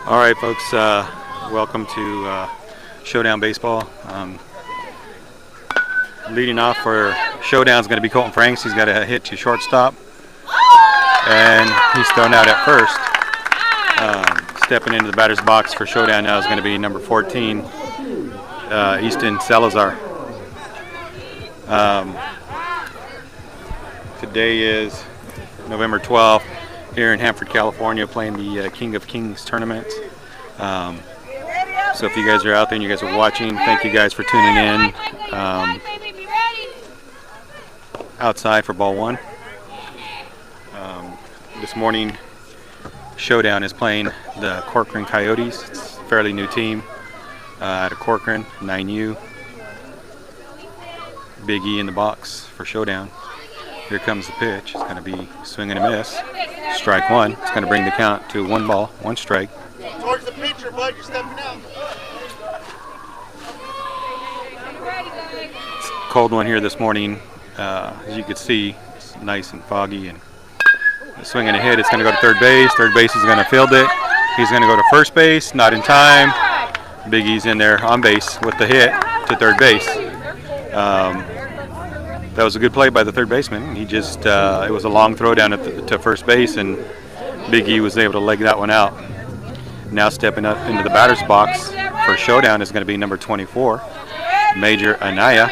All right, folks. Welcome to ShowDown Baseball. Leading off for ShowDown is going to be Colton Franks. He's got a hit to shortstop, and he's thrown out at first. Stepping into the batter's box for ShowDown now is going to be number 14, Easton Salazar. Today is November 12th. Here in Hanford, California, playing the King of Kings tournament. So if you guys are out there and you guys are watching, thank you guys for tuning in. Outside for ball one. This morning, ShowDown is playing the Corcoran Coyotes. It's a fairly new team out of Corcoran, 9U. Big E in the box for ShowDown. Here comes the pitch. It's going to be swing and a miss. Strike one. It's going to bring the count to 1 ball, 1 strike. Towards the pitcher, bud. You're stepping out. It's a cold one here this morning. As you can see, it's nice and foggy. And the swing and a hit. It's going to go to third base. Third base is going to field it. He's going to go to first base. Not in time. Big E's in there on base with the hit to third base. That was a good play by the third baseman. He just, it was a long throw down to first base, and Big E was able to leg that one out. Now stepping up into the batter's box for ShowDown is going to be number 24, Major Anaya.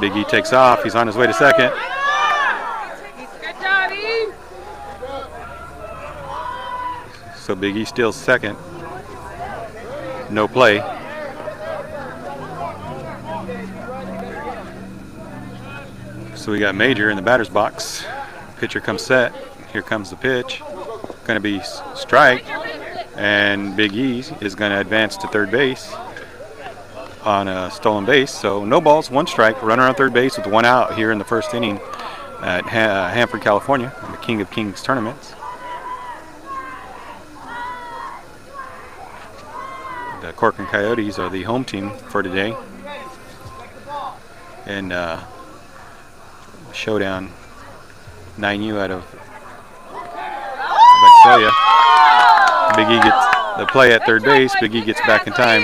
Big E takes off. He's on his way to second. So Big E steals second. No play. So we got Major in the batter's box. Pitcher comes set. Here comes the pitch. Going to be strike. And Big E is going to advance to third base on a stolen base. So no balls, 1 strike. Runner on third base with 1 out here in the first inning at Hanford, California, in the King of Kings tournaments. The Corcoran Coyotes are the home team for today. And ShowDown, 9U out of Visalia. Big E gets the play at third base. Big E gets back in time.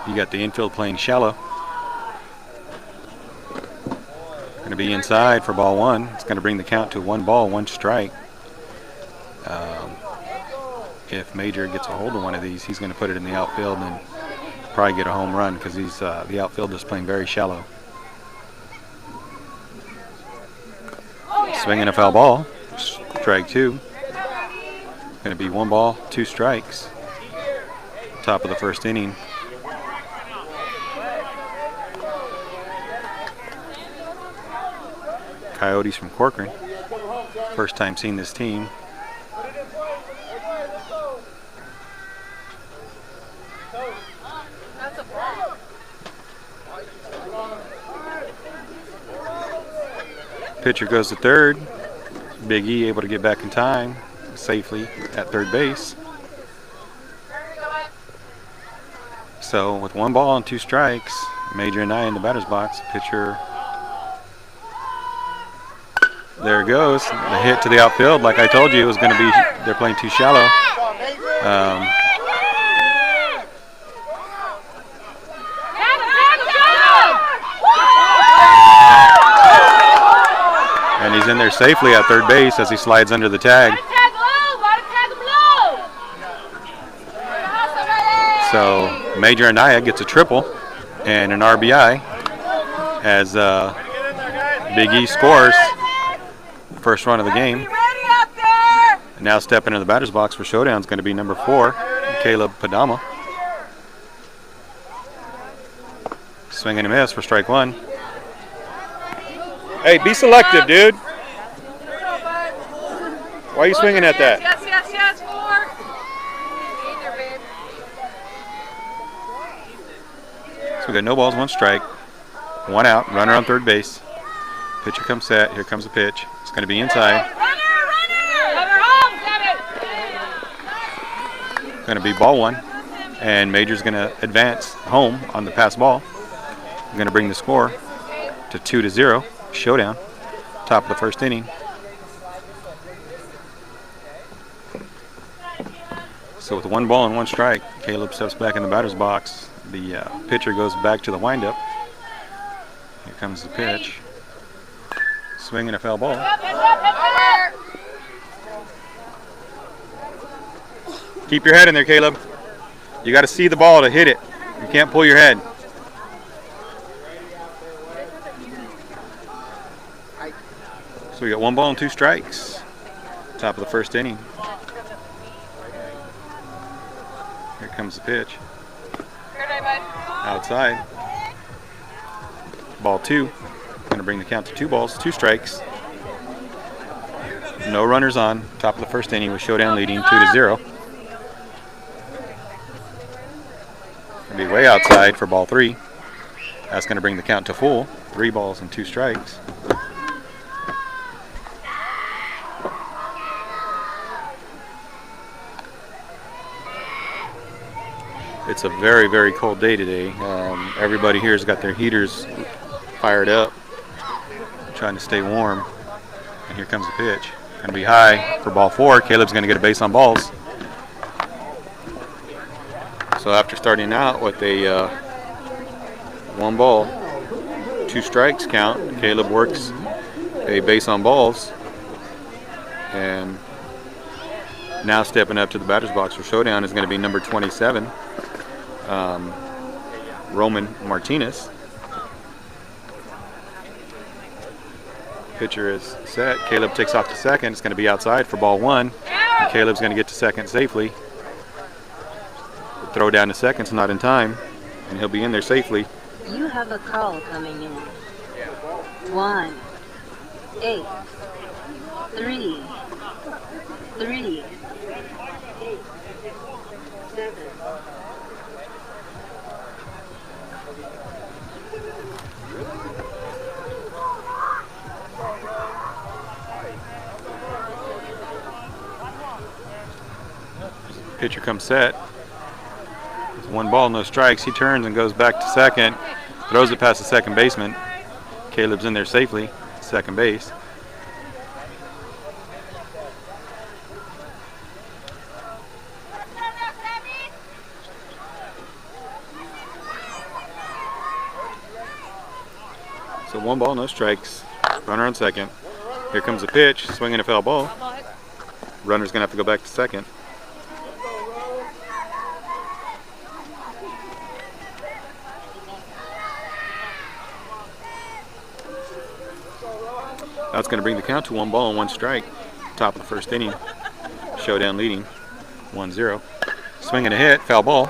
You got the infield playing shallow. Going to be inside for ball 1. It's going to bring the count to 1 ball, 1 strike. If Major gets a hold of one of these, he's going to put it in the outfield and probably get a home run because he's the outfield is playing very shallow. Swinging a foul ball, strike 2. Going to be 1 ball, 2 strikes. Top of the first inning. Coyotes from Corcoran. First time seeing this team. Pitcher goes to third. Big E able to get back in time safely at third base. So with 1 ball and 2 strikes, Major and I in the batter's box. Pitcher, there it goes. The hit to the outfield, like I told you, it was going to be, they're playing too shallow. And he's in there safely at third base as he slides under the tag. So Major Anaya gets a triple and an RBI as Big E scores the first run of the game. And now stepping into the batter's box for ShowDown is going to be number 4, Caleb Padama. Swing and a miss for strike 1. Hey, be selective, dude. Why are you swinging at that? Yes, 4. So we got no balls, 1 strike, 1 out, runner on third base. Pitcher comes set. Here comes the pitch. It's going to be inside. Going to be ball 1. and Major's going to advance home on the pass ball. Going to bring the score to 2-0. Showdown. Top of the first inning. So with 1 ball and 1 strike, Caleb steps back in the batter's box. The pitcher goes back to the windup. Here comes the pitch. Swing and a foul ball. Keep your head in there, Caleb. You got to see the ball to hit it. You can't pull your head. So we got 1 ball and 2 strikes. Top of the first inning. Here comes the pitch. Outside. Ball 2. Going to bring the count to 2 balls, 2 strikes. No runners on. Top of the first inning with Showdown leading 2-0. Going to be way outside for ball 3. That's going to bring the count to full. 3 balls and 2 strikes. It's a very, very cold day today. Everybody here has got their heaters fired up, trying to stay warm. And here comes the pitch. Going to be high for ball 4. Caleb's going to get a base on balls. So after starting out with a 1 ball, 2 strikes count, Caleb works a base on balls. And now stepping up to the batter's box for Showdown is going to be number 27. Roman Martinez. Pitcher is set. Caleb takes off to second. It's going to be outside for ball 1. And Caleb's going to get to second safely. The throw down to second's not in time, and he'll be in there safely. You have a call coming in. 1 8 3 3 7. Pitcher comes set. It's 1 ball, no strikes. He turns and goes back to second. Throws it past the second baseman. Caleb's in there safely, second base. So 1 ball, no strikes. Runner on second. Here comes the pitch. Swinging a foul ball. Runner's going to have to go back to second. That's going to bring the count to 1 ball and 1 strike. Top of the first inning. Showdown leading 1-0. Swing and a hit. Foul ball.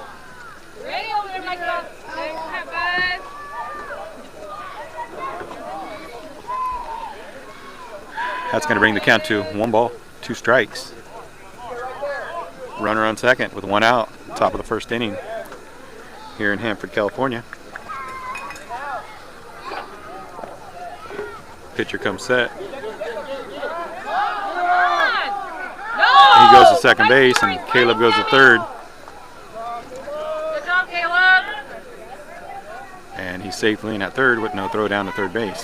That's going to bring the count to 1 ball, 2 strikes. Runner on second with 1 out. Top of the first inning here in Hanford, California. Pitcher comes set. He goes to second base, and Caleb goes to third. Good job, Caleb. And he's safely in at third with no throw down to third base.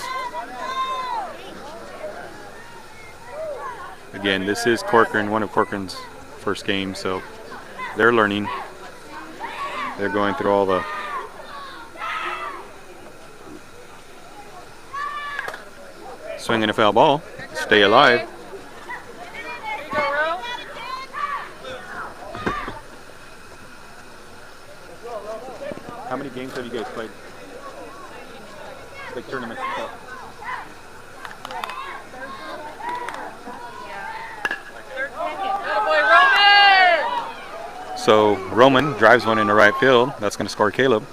Again, this is Corcoran, one of Corcoran's first games, so they're learning. They're going through all the swinging a foul ball. Stay alive. How many games have you guys played? Big tournament. So Roman drives one into right field. That's going to score Caleb.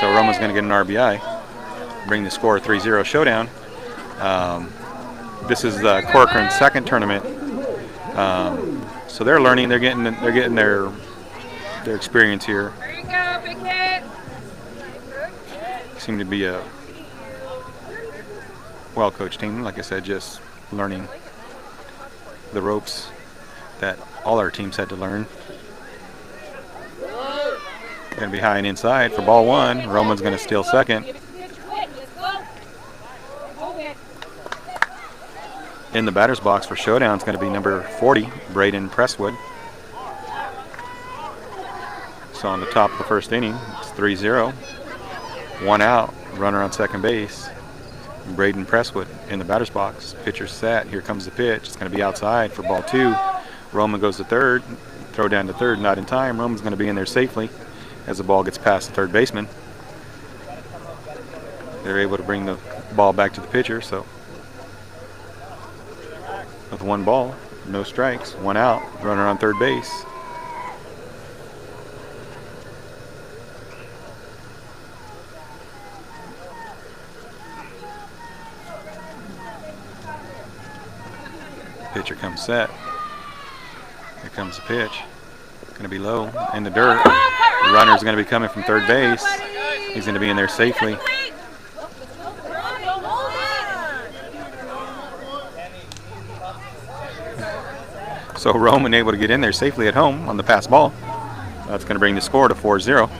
So Roman's going to get an RBI. Bring the score 3-0 Showdown. This is the Corcoran second tournament. So they're learning. They're getting their experience here. There you go, big hit. Seem to be a well-coached team. Like I said, just learning the ropes that all our teams had to learn. Going to be high and inside for ball one. Roman's going to steal second. In the batter's box for ShowDown is going to be number 40, Braden Presswood. So on the top of the first inning, it's 3-0. 1 out, runner on second base. Braden Presswood in the batter's box. Pitcher set. Here comes the pitch. It's going to be outside for ball two. Roman goes to third. Throw down to third, not in time. Roman's going to be in there safely as the ball gets past the third baseman. They're able to bring the ball back to the pitcher. So with 1 ball, no strikes, 1 out, runner on third base. Pitcher comes set. Here comes the pitch. Going to be low in the dirt. The runner's going to be coming from third base. He's going to be in there safely. So Roman able to get in there safely at home on the pass ball. That's going to bring the score to 4-0.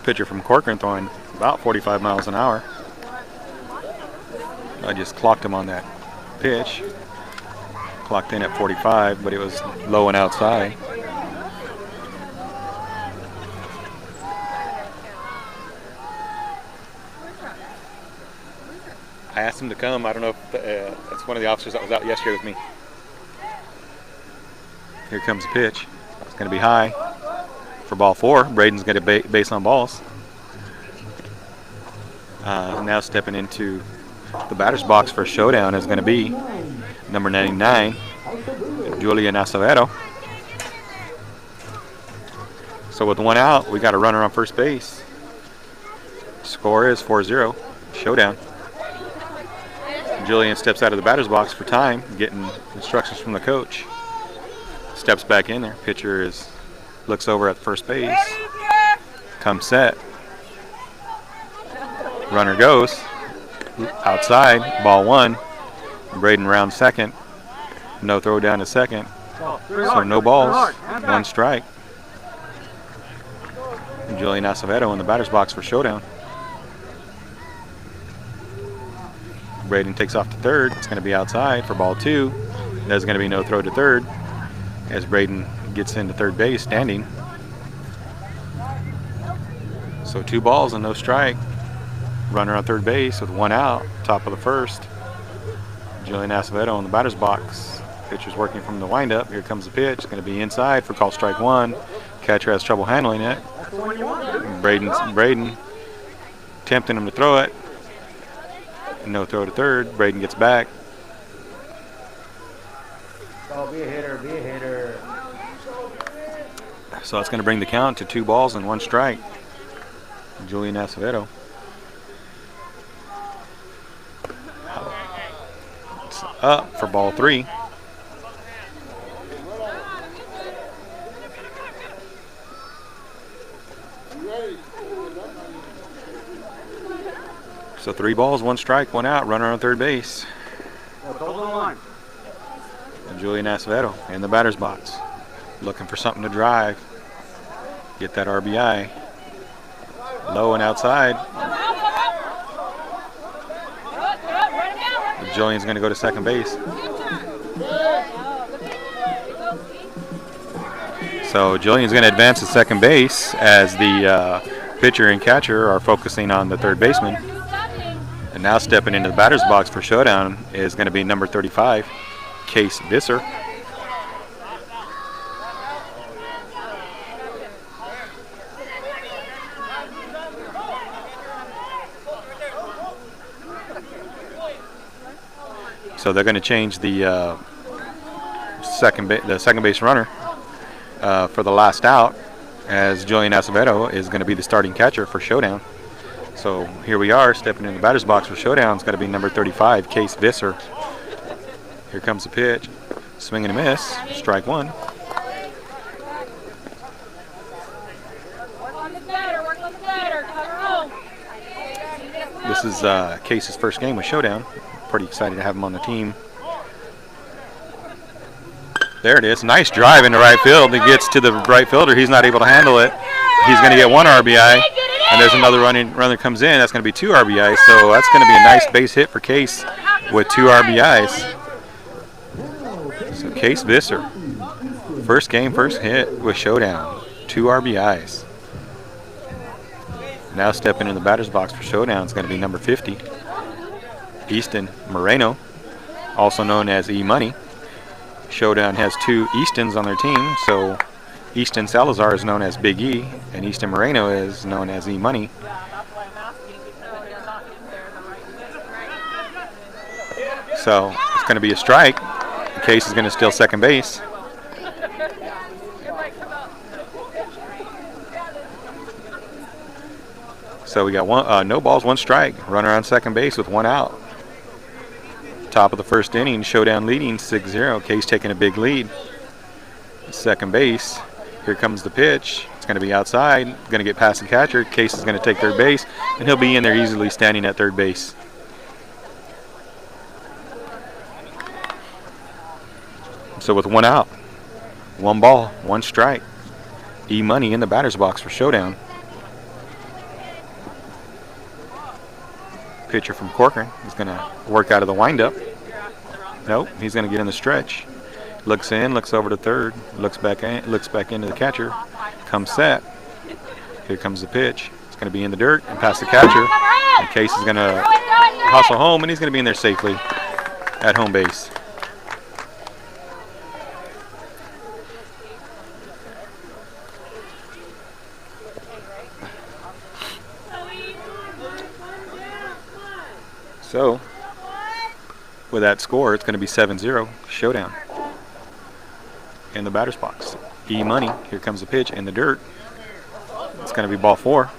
Pitcher from Corcoran throwing about 45 miles an hour. I just clocked him on that pitch. Clocked in at 45, but it was low and outside. I asked him to come. I don't know if that's one of the officers that was out yesterday with me. Here comes the pitch. It's going to be high for ball four. Braden's got a base on balls. Now stepping into the batter's box for ShowDown is going to be number 99, Julian Acevedo. So with 1 out, we got a runner on first base. Score is 4-0, ShowDown. Julian steps out of the batter's box for time, getting instructions from the coach. Steps back in there. Pitcher looks over at first base. Comes set. Runner goes outside. Ball 1. Braden rounds second. No throw down to second. So no balls. 1 strike. Julian Acevedo in the batter's box for ShowDown. Braden takes off to third. It's going to be outside for ball 2. There's going to be no throw to third as Braden gets into third base standing. So 2 balls and no strike. Runner on third base with 1 out, top of the first. Julian Acevedo in the batter's box. Pitcher's working from the windup. Here comes the pitch. It's going to be inside for call strike 1. Catcher has trouble handling it. Braden tempting him to throw it. No throw to third. Braden gets back. Oh, be a hitter, be a hitter. So it's going to bring the count to 2 balls and 1 strike. Julian Acevedo. It's up for ball 3. So 3 balls, 1 strike, 1 out. Runner on third base. And Julian Acevedo in the batter's box, looking for something to drive. Get that RBI. Low and outside. Julian's going to go to second base. So Julian's going to advance to second base as the pitcher and catcher are focusing on the third baseman. And now stepping into the batter's box for ShowDown is going to be number 35, Case Visser. So they're going to change the second base runner for the last out, as Julian Acevedo is going to be the starting catcher for ShowDown. So here we are, stepping in the batter's box for ShowDown. It's going to be number 35, Case Visser. Here comes the pitch. Swing and a miss. Strike 1. This is Case's first game with ShowDown. Pretty excited to have him on the team. There it is. Nice drive into right field. He gets to the right fielder. He's not able to handle it. He's going to get 1 RBI. And there's another run that comes in. That's going to be 2 RBIs. So that's going to be a nice base hit for Case with 2 RBIs. So Case Visser, first game, first hit with ShowDown. 2 RBIs. Now stepping in the batter's box for ShowDown is going to be number 50, Easton Moreno, also known as E-Money. ShowDown has 2 Eastons on their team, so Easton Salazar is known as Big E, and Easton Moreno is known as E-Money. So it's going to be a strike. Case is going to steal second base. So we got no balls, 1 strike. Runner on second base with 1 out. Top of the first inning, ShowDown leading 6-0. Case taking a big lead. Second base. Here comes the pitch. It's going to be outside. Going to get past the catcher. Case is going to take third base, and he'll be in there easily standing at third base. So with 1 out, 1 ball, 1 strike. E-Money in the batter's box for ShowDown. Pitcher from Corcoran is going to work out of the windup. Nope, he's going to get in the stretch. Looks in, looks over to third, looks back into the catcher. Comes set. Here comes the pitch. It's going to be in the dirt and past the catcher. And Case is going to hustle home, and he's going to be in there safely at home base. So, with that score, it's going to be 7-0, ShowDown. In the batter's box. E-Money, here comes the pitch in the dirt. It's going to be ball 4.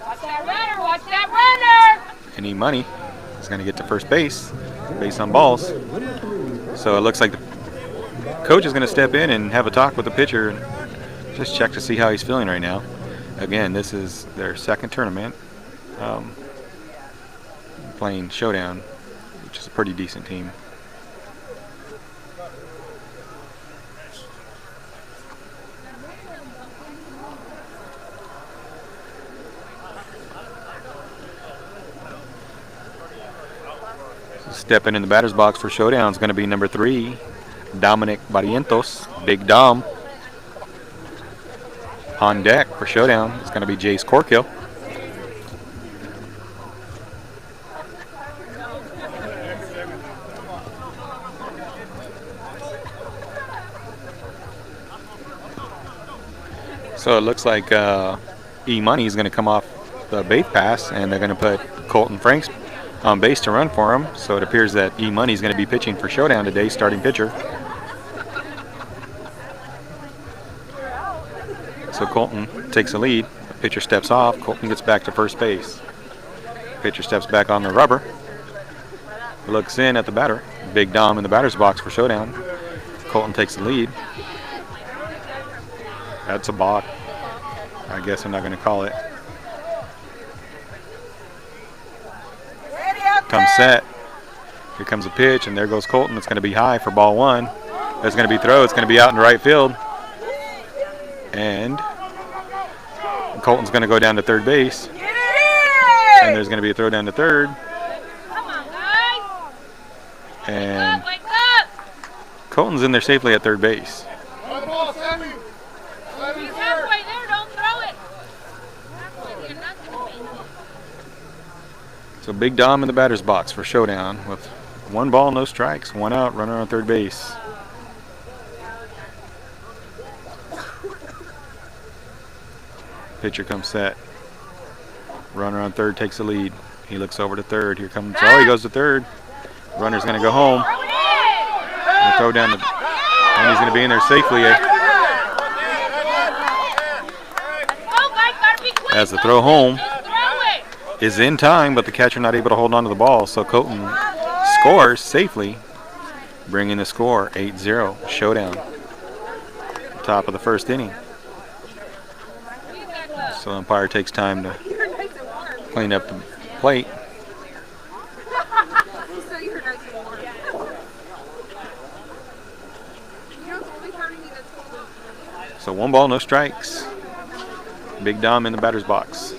Watch that runner! And E-Money is going to get to first base, based on balls. So it looks like the coach is going to step in and have a talk with the pitcher and just check to see how he's feeling right now. Again, this is their second tournament. Playing ShowDown, which is a pretty decent team. So stepping in the batter's box for ShowDown is going to be number 3, Dominic Barrientos, Big Dom. On deck for ShowDown is going to be Jace Corkill. So it looks like E-Money is going to come off the base pass, and they're going to put Colton Franks on base to run for him. So it appears that E-Money is going to be pitching for ShowDown today, starting pitcher. So Colton takes the lead. The pitcher steps off. Colton gets back to first base. Pitcher steps back on the rubber. Looks in at the batter. Big Dom in the batter's box for ShowDown. Colton takes the lead. That's a balk. I guess I'm not going to call it. Comes set. Here comes a pitch, and there goes Colton. It's going to be high for ball 1. There's going to be throw. It's going to be out in right field. And Colton's going to go down to third base. And there's going to be a throw down to third. And Colton's in there safely at third base. So Big Dom in the batter's box for ShowDown with 1 ball, no strikes, 1 out, runner on third base. Pitcher comes set. Runner on third takes the lead. He looks over to third. Here comes, he goes to third. Runner's going to go home. Throw down the, and he's going to be in there safely. As the throw home is in time, but the catcher not able to hold on to the ball. So Colton scores safely, bringing the score 8-0, ShowDown. Top of the first inning. So umpire takes time to clean up the plate. So 1 ball, no strikes. Big Dom in the batter's box.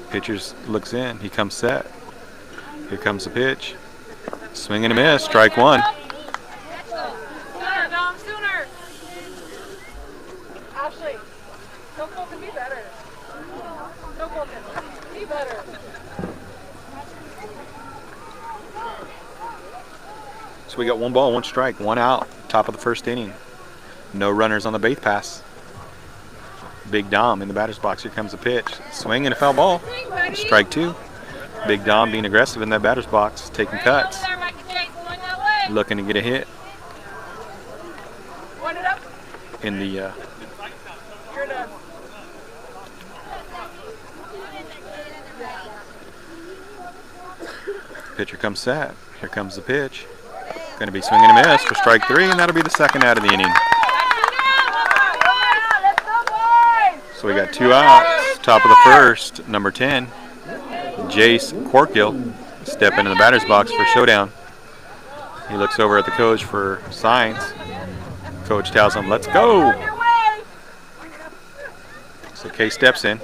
Pitcher looks in. He comes set. Here comes the pitch. Swing and a miss. Strike 1. Sooner, Dom, sooner. Ashley, go Colton, be better. Go Colton, be better. So we got 1 ball, 1 strike, 1 out. Top of the first inning. No runners on the base pass. Big Dom in the batter's box. Here comes the pitch. Swing and a foul ball. Strike 2. Big Dom being aggressive in that batter's box, taking cuts. Looking to get a hit. In the pitcher comes set. Here comes the pitch. Going to be swinging a miss for strike 3, and that'll be the second out of the inning. So we got 2 outs. Top of the first, number 10, Jace Corkill, step into the batter's box for ShowDown. He looks over at the coach for signs. Coach tells him, "Let's go." So Kay steps in.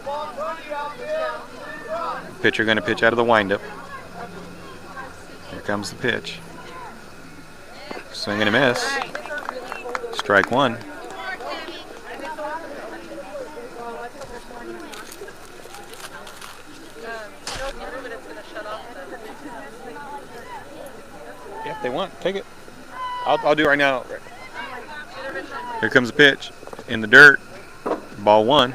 Pitcher going to pitch out of the windup. Here comes the pitch. Swing and a miss. Strike 1. If they want, take it. I'll do it right now. Here comes the pitch. In the dirt. Ball 1.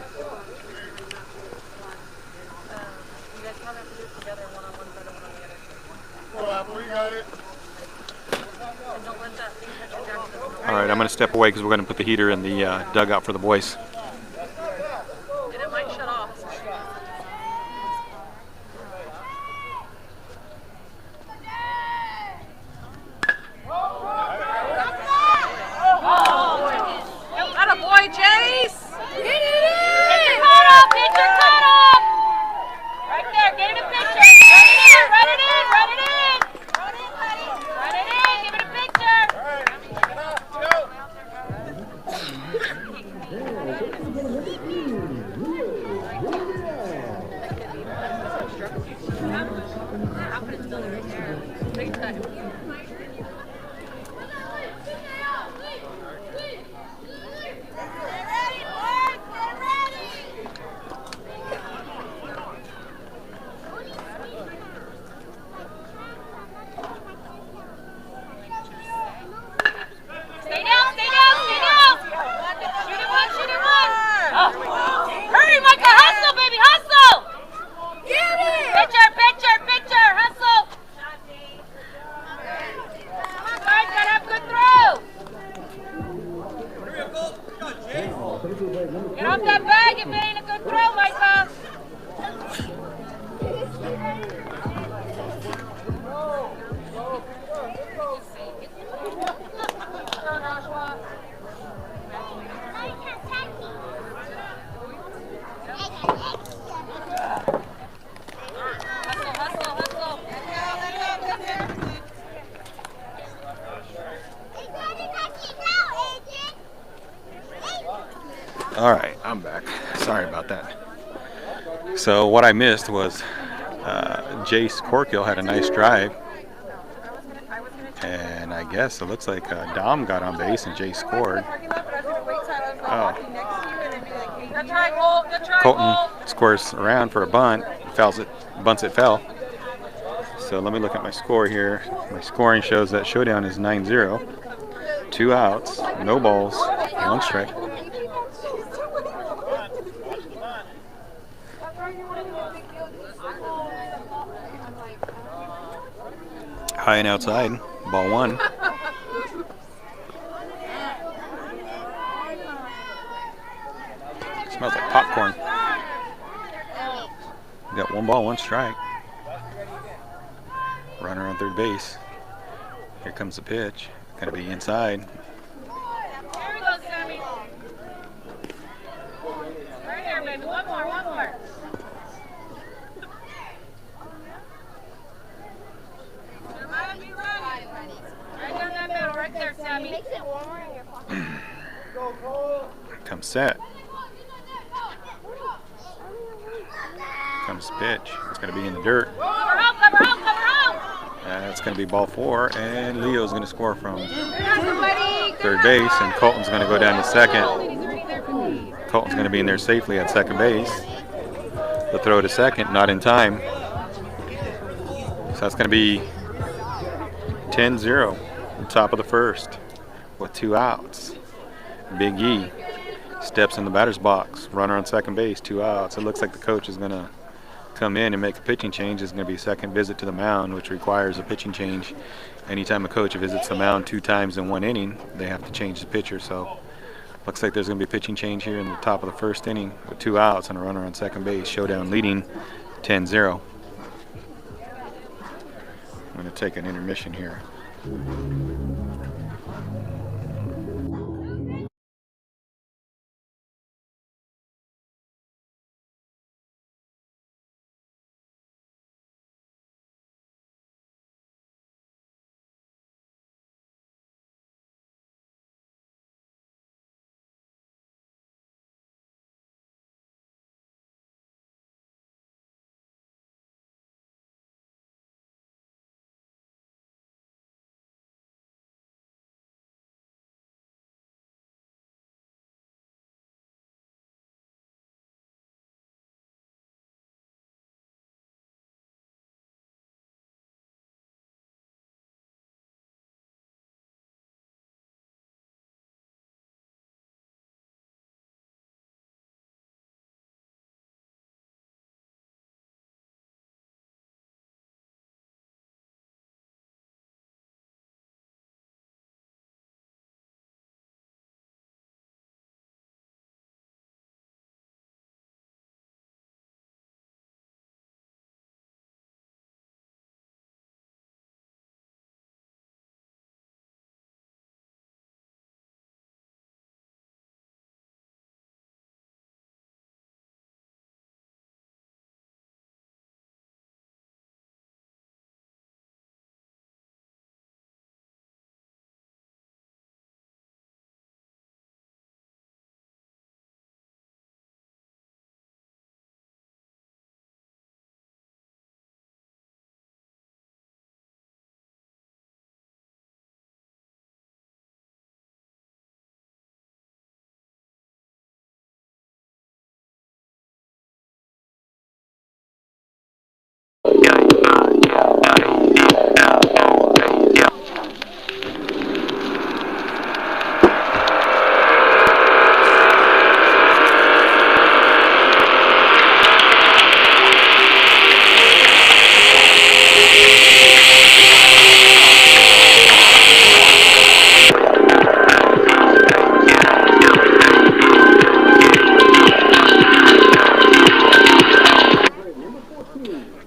All right, I'm going to step away because we're going to put the heater in the dugout for the boys. And it might shut off. Atta boy, Jace! Get it in! Pitcher cut off! Right there, get it a pitcher! Run it in! Run it in! Run it in! Give it a pitcher! Big time. Get off that bag if it ain't a good throw, Micah. All right, I'm back. Sorry about that. So what I missed was Jace Corkill had a nice drive. And I guess it looks like Dom got on base and Jace scored. Oh. Colton scores around for a bunt. Bunts it fell. So let me look at my score here. My scoring shows that ShowDown is 9-0. 2 outs, no balls, 1 strike. High and outside, ball 1. Smells like popcorn. We got 1 ball, 1 strike. Runner on third base. Here comes the pitch. Gotta be inside. Here we go, Sammy. Right here, baby. One more, one more. Be ready. Comes set. Comes pitch. It's going to be in the dirt. It's going to be ball 4, and Leo's going to score from third base, and Colton's going to go down to second. Colton's going to be in there safely at second base. The throw to second, not in time. So that's going to be 10-0 on top of the first with 2 outs. Big E steps in the batter's box. Runner on second base, 2 outs. It looks like the coach is going to come in and make a pitching change. It's going to be a second visit to the mound, which requires a pitching change. Anytime a coach visits the mound 2 times in 1 inning, they have to change the pitcher. So looks like there's going to be a pitching change here in the top of the first inning with 2 outs and a runner on second base. ShowDown leading 10-0. I'm going to take an intermission here.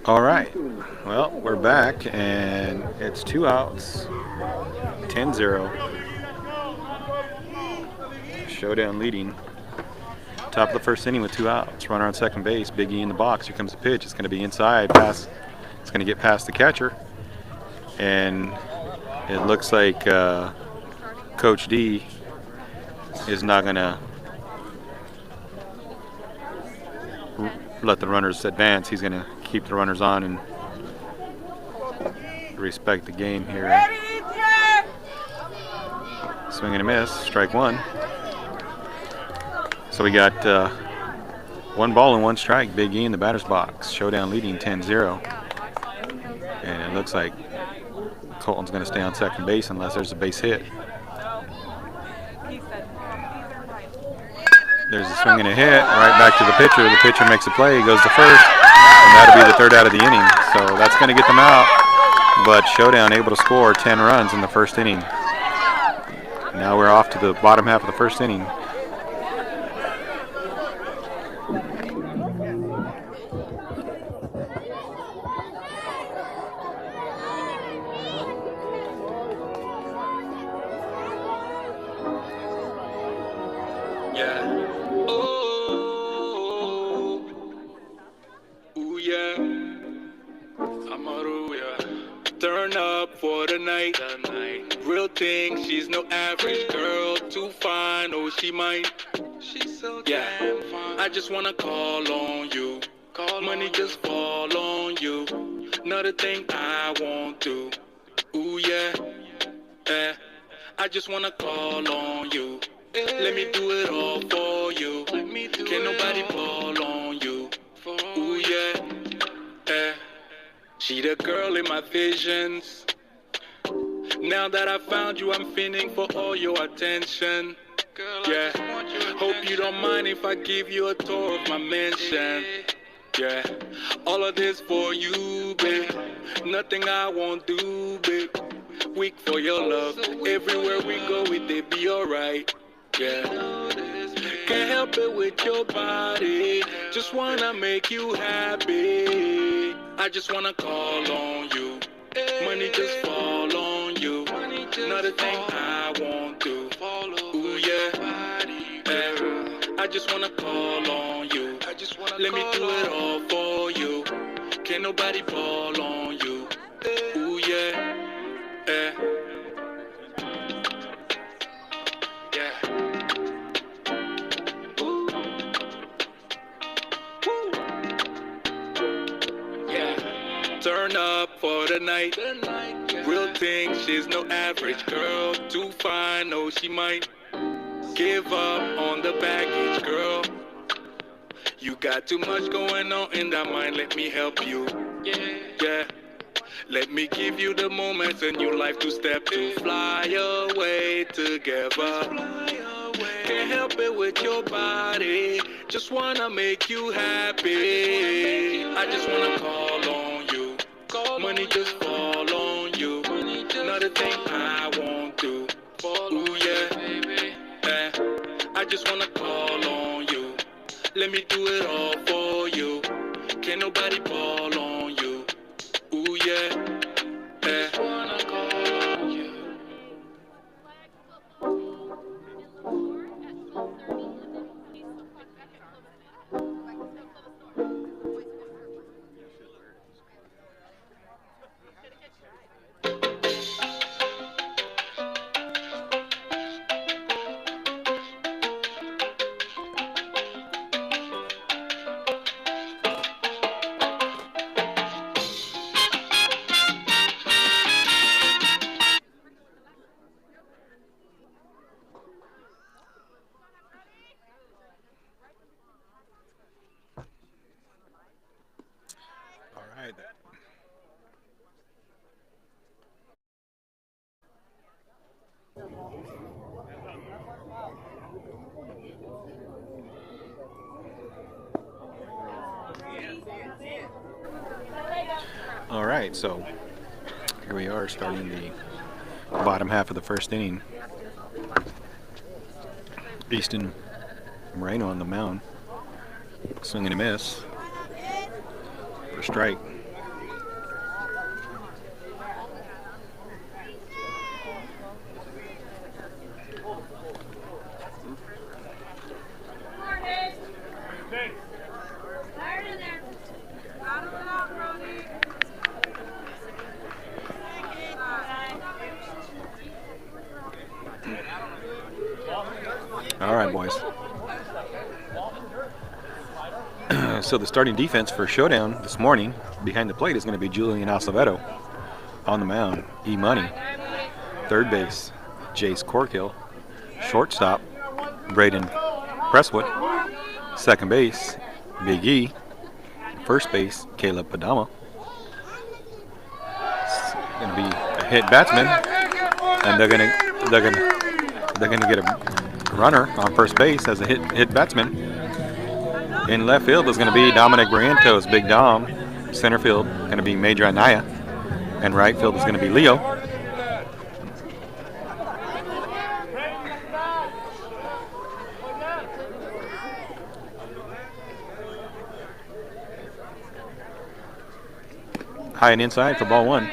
All right, well, we're back, and it's 2 outs, 10-0. ShowDown leading. Top of the first inning with 2 outs. Runner on second base, Big E in the box. Here comes the pitch. It's going to be inside, pass. It's going to get past the catcher, and it looks like Coach D is not going to let the runners advance. He's going to keep the runners on and respect the game here. Swing and a miss, strike 1. So we got 1 ball and 1 strike. Big E in the batter's box. ShowDown leading 10-0. And it looks like Colton's going to stay on second base unless there's a base hit. There's a swing and a hit right back to the pitcher. The pitcher makes a play, goes to first, and that'll be the 3rd out of the inning. So that's going to get them out, but ShowDown able to score 10 runs in the first inning. Now we're off to the bottom half of the first inning. Yeah. Turn up for the night. Real thing, she's no average girl. Too fine, fine, oh she might. She's so damn fine. I just wanna call on you. Money just fall on you. Another thing I won't do. Ooh yeah, yeah. I just wanna call on you. Let me do it all for you. Can't nobody fall on you. Ooh yeah, yeah. She the girl in my visions. Now that I found you, I'm feeling for all your attention. Yeah, hope you don't mind if I give you a tour of my mansion. Yeah, all of this for you, babe. Nothing I won't do, babe. Weak for your love. Everywhere we go, it be alright. Yeah, can't help it with your body. Just wanna make you happy. I just wanna call on you. Money just fall on you. Another thing I won't do. Ooh yeah, yeah. I just wanna call on you. Let me do it all for you. Can't nobody fall on you. Ooh yeah, yeah. Yeah. Ooh. Woo. Yeah. Turn up for the night. Real thing, she's no average girl. Too fine, oh she might give up on the baggage, girl. You got too much going on in that mind, let me help you. Yeah. Let me give you the moments in your life to step to. Fly away together. Can't help it with your body. Just wanna make you happy. I just wanna call on you. Money just fall on you. Another thing I won't do. Ooh yeah, yeah. I just wanna call on you. Let me do it all for you. Can't nobody fall on you. Ooh yeah, yeah. Just wanna call on you. All right. All right, so here we are starting the bottom half of the first inning. Easton Moreno on the mound, swing and a miss for a strike. All right, boys. So the starting defense for ShowDown this morning behind the plate is going to be Julian Acevedo on the mound. E-Money. Third base, Jace Corkhill. Shortstop, Braden Presswood. Second base, Big E. First base, Caleb Padama. It's going to be a hit batsman, and they're going to get a runner on first base as a hit batsman. In left field is going to be Dominic Barrientos, Big Dom. Center field going to be Major Anaya, and right field is going to be Leo. High and inside for ball one.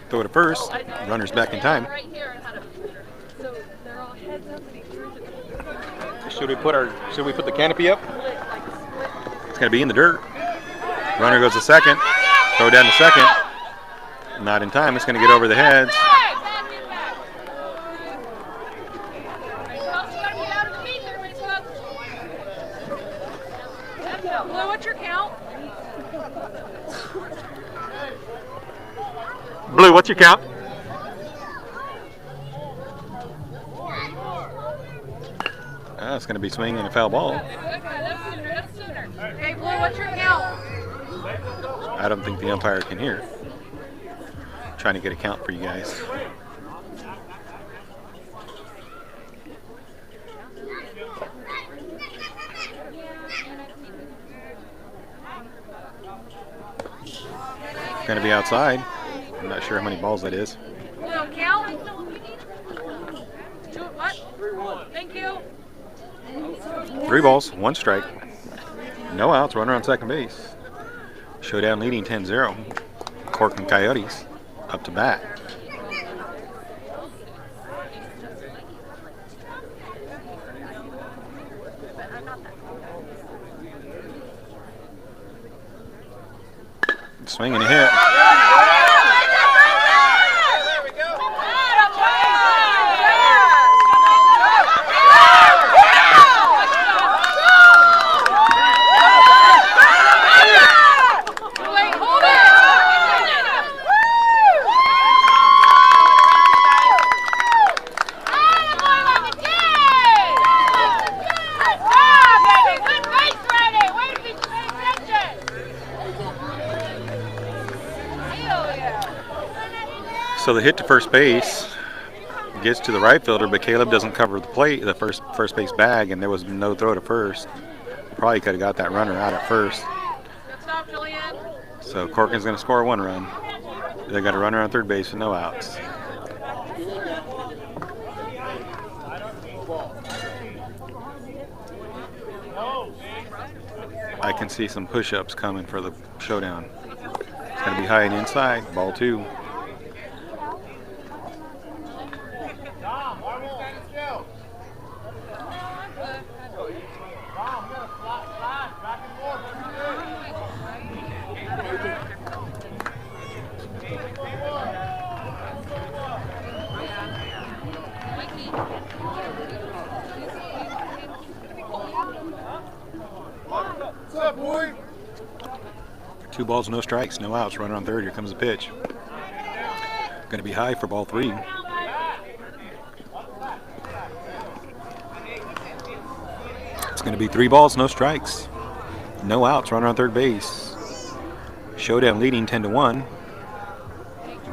Throw to first. Runner's back in time. Should we put the canopy up? It's gonna be in the dirt. Runner goes to second. Throw down to second. Not in time. It's gonna get over the heads. Blue, what's your count? Blue, what's your count? It's going to be swinging a foul ball. Okay, Blue, what's your count? I don't think the umpire can hear. Trying to get a count for you guys. Going to be outside. I'm not sure how many balls that is. Blue, count? What? 3-1. Thank you. 3 balls, 1 strike. No outs, runner on second base. ShowDown leading 10-0. Corcoran Coyotes up to bat. Swing and a hit. So the hit to first base gets to the right fielder, but Caleb doesn't cover the plate, the first base bag, and there was no throw to first. Probably could have got that runner out at first. Good stop, Julian. So Corcoran's going to score 1 run. They got a runner on third base with no outs. I can see some push-ups coming for the ShowDown. It's going to be high and inside, ball 2. What's up, boy? 2 balls, no strikes, no outs. Runner on third. Here comes the pitch. Going to be high for ball 3. It's going to be 3 balls, no strikes, no outs. Runner on third base. ShowDown leading 10-1.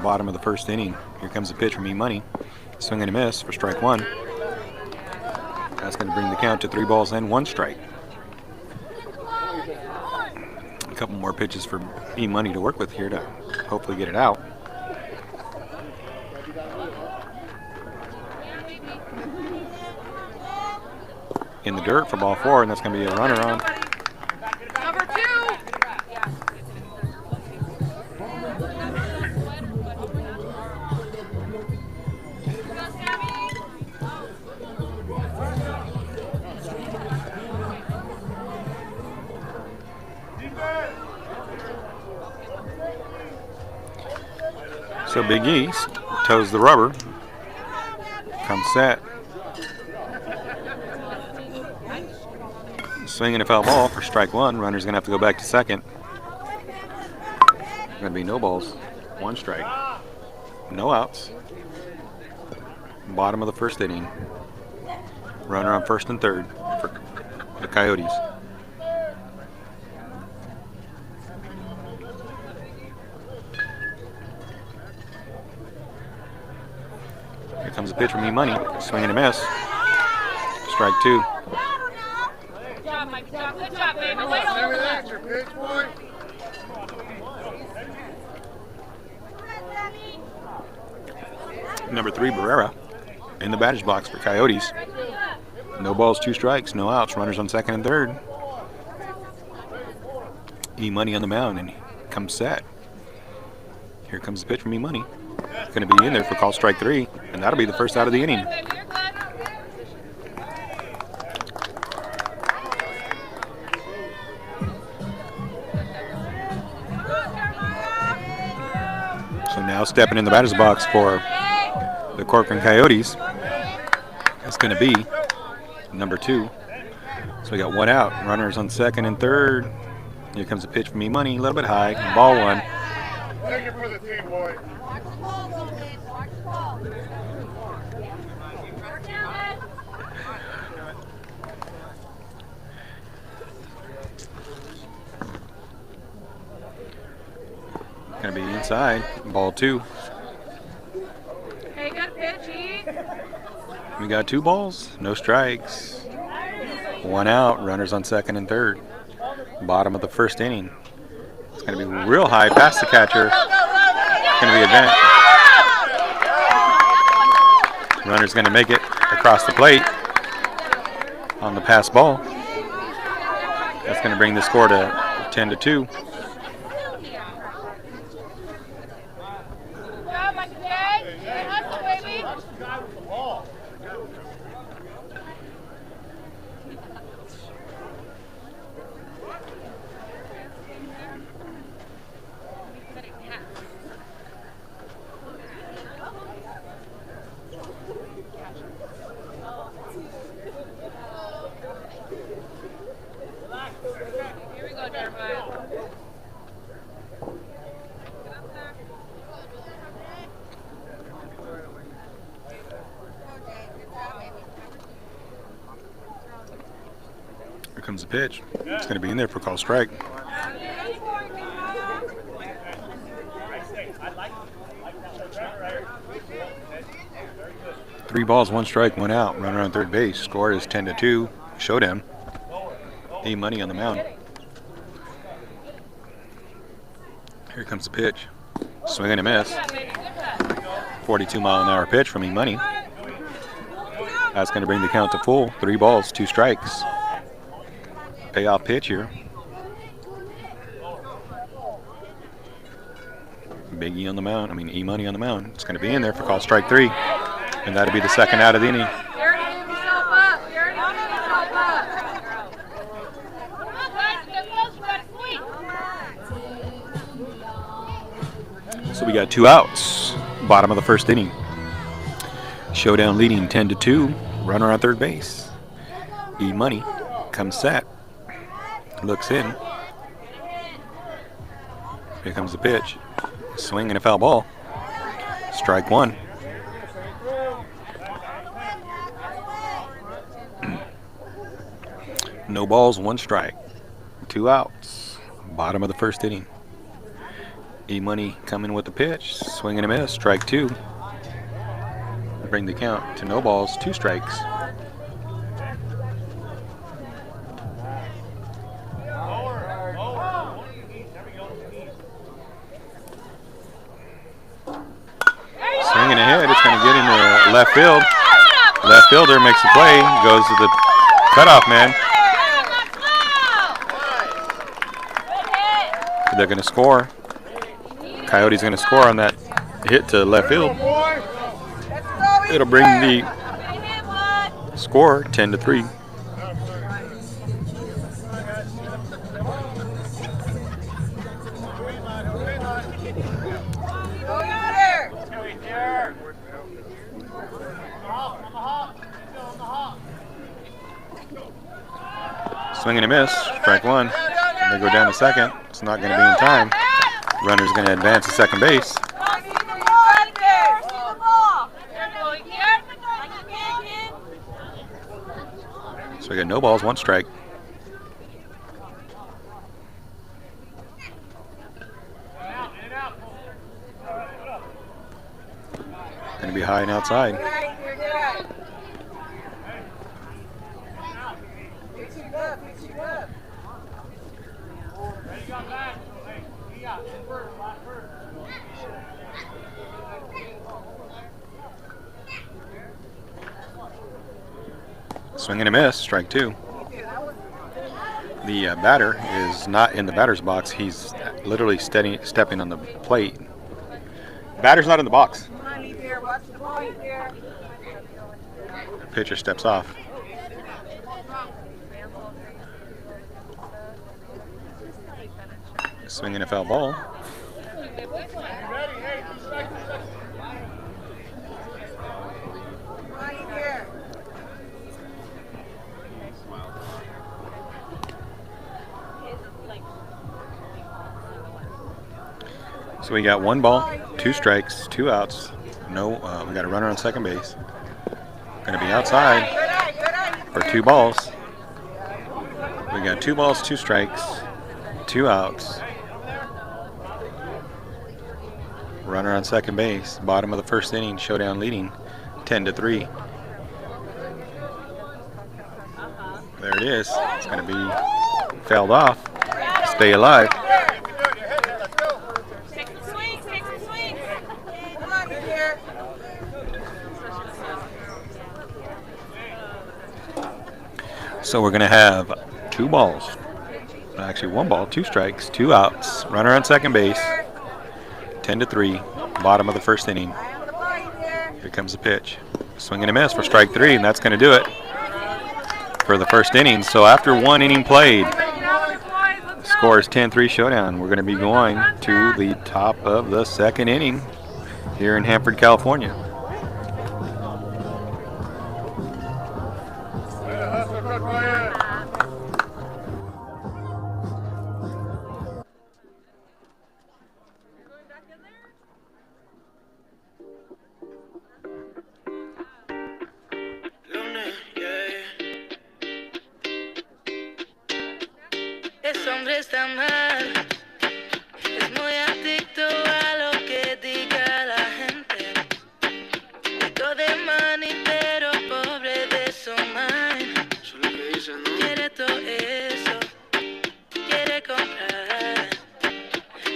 Bottom of the first inning. Here comes the pitch from E-Money. Swing and a miss for strike 1. That's going to bring the count to 3 balls and 1 strike. A couple more pitches for E-Money to work with here to hopefully get it out. In the dirt for ball 4, and that's going to be a runner on. Number 2. So Big East toes the rubber. Comes set. Swinging a foul ball for strike 1. Runner's going to have to go back to second. Going to be no balls, 1 strike. No outs. Bottom of the first inning. Runner on first and third for the Coyotes. Here comes the pitch from E-Money. Swing and a miss. Strike 2. Good job, Mike. Good job, baby. Wait a little bit. Your pitch, boy. Number 3, Barrera, in the batter's box for Coyotes. No balls, 2 strikes, no outs. Runners on second and third. E-Money on the mound, and he comes set. Here comes the pitch from E-Money. It's going to be in there for call strike 3, and that'll be the first out of the inning. So now stepping in the batter's box for the Corcoran Coyotes, it's going to be number 2. So we got 1 out. Runners on second and third. Here comes a pitch from E-Money, a little bit high. Ball 1. Take it for the team, boy. Going to be inside. Ball 2. Hey, good pitch, E. We got 2 balls, no strikes. 1 out. Runners on second and third. Bottom of the first inning. It's going to be real high past the catcher. It's going to be advanced. Runner's going to make it across the plate on the pass ball. That's going to bring the score to 10-2. Here comes the pitch. It's going to be in there for call strike. 3 balls, 1 strike, 1 out. Runner on third base. Score is 10-2. ShowDown. E-Money on the mound. Here comes the pitch. Swing and a miss. 42-mile-an-hour pitch from E-Money. That's going to bring the count to full. 3 balls, 2 strikes. Payoff pitch here. Big E on the mound. E-Money on the mound. It's going to be in there for call strike 3. And that'll be the second out of the inning. So we got 2 outs. Bottom of the first inning. ShowDown leading 10-2. Runner on third base. E-Money comes set. Looks in. Here comes the pitch. Swing and a foul ball. Strike 1. No balls, 1 strike. 2 outs. Bottom of the first inning. E-Money coming with the pitch. Swing and a miss. Strike 2. Bring the count to no balls, 2 strikes. Swinging ahead. It's going to get into left field. Left fielder makes the play. Goes to the cutoff man. They're going to score. Coyotes going to score on that hit to left field. It'll bring the score 10-3. Swing and a miss. Strike 1. They go down to second. It's not going to be in time. Runner's going to advance to second base. So we got no balls, 1 strike. Going to be high and outside. Swing and a miss, strike 2. The batter is not in the batter's box. He's literally stepping on the plate. Batter's not in the box. Come on, here. Watch the point here. Pitcher steps off. Swinging a foul ball. So we got 1 ball, 2 strikes, 2 outs. No, we got a runner on second base. Going to be outside for 2 balls. We got 2 balls, 2 strikes, 2 outs. Runner on second base. Bottom of the first inning. ShowDown leading 10-3. There it is. It's going to be fouled off. Stay alive. So we're going to have 2 balls. Actually, 1 ball, 2 strikes, 2 outs. Runner on second base. 10-3. Bottom of the first inning. Here comes the pitch. Swing and a miss for strike 3, and that's going to do it for the first inning. So after 1 inning played, the score is 10-3 ShowDown. We're going to be going to the top of the second inning here in Hanford, California. Ese hombre está mal, es muy adicto a lo que diga la gente. Rico de money, pero pobre de su mind. Eso es lo que dicen, ¿no? Quiere todo eso, quiere comprar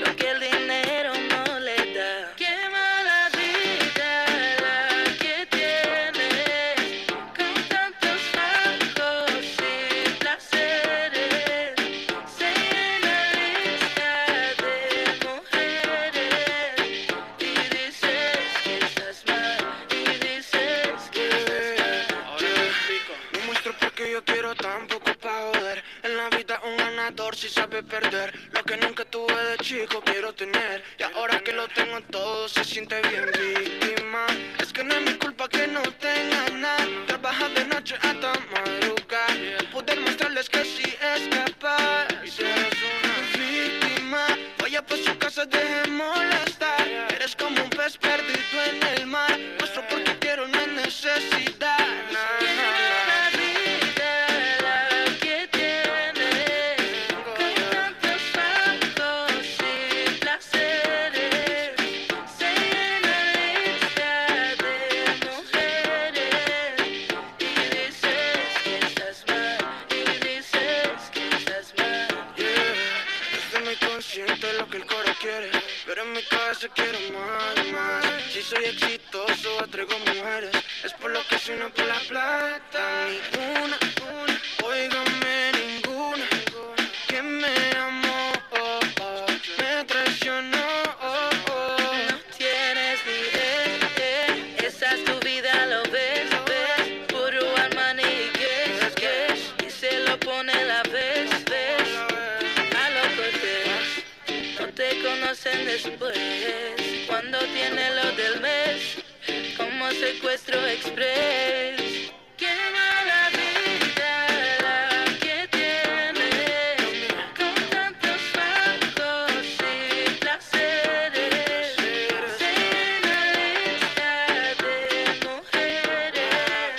lo que el dinero no le da. Qué mala vida la que tiene, con tantos bajos y placeres. Se llena lista de mujeres y dices que estás mal, y dices que estás mal. Ahora te explico. No muestro porque yo quiero tampoco pa' joder. En la vida un ganador si sabe perder. Lo que nunca tuve de chico quiero tener. Y ahora que lo tengo todo se siente bien víctima. Es que no es mi culpa que no tenga nada. Trabaja de noche hasta madrugar. Poder mostrarles que sí es capaz. Y si eres una víctima, vaya por su casa, deje de molestar. Eres como un pez perdido en el mar. Muestro porque quiero, no es necesidad. La vida la que tiene, con tantos bajos y placeres. Se llena lista de mujeres y dices que estás mal, y dices que estás mal. Desde mi consciente lo que el coro quiere, pero en mi cabeza quiero más, más. Si soy exitoso atraigo mujeres, es por lo que soy, no por la plata. Ninguna, óigame ninguna, que me amó, me traicionó. No tienes ni esa es tu vida, lo ves, ves. Puro Armani y Guess, y se lo pone la vez, ves. A lo cortés, no te conocen después. Cuando tiene lo del mes, como secuestro express. Qué mala vida la que tiene, con tantos bajos y placeres. Se llena lista de mujeres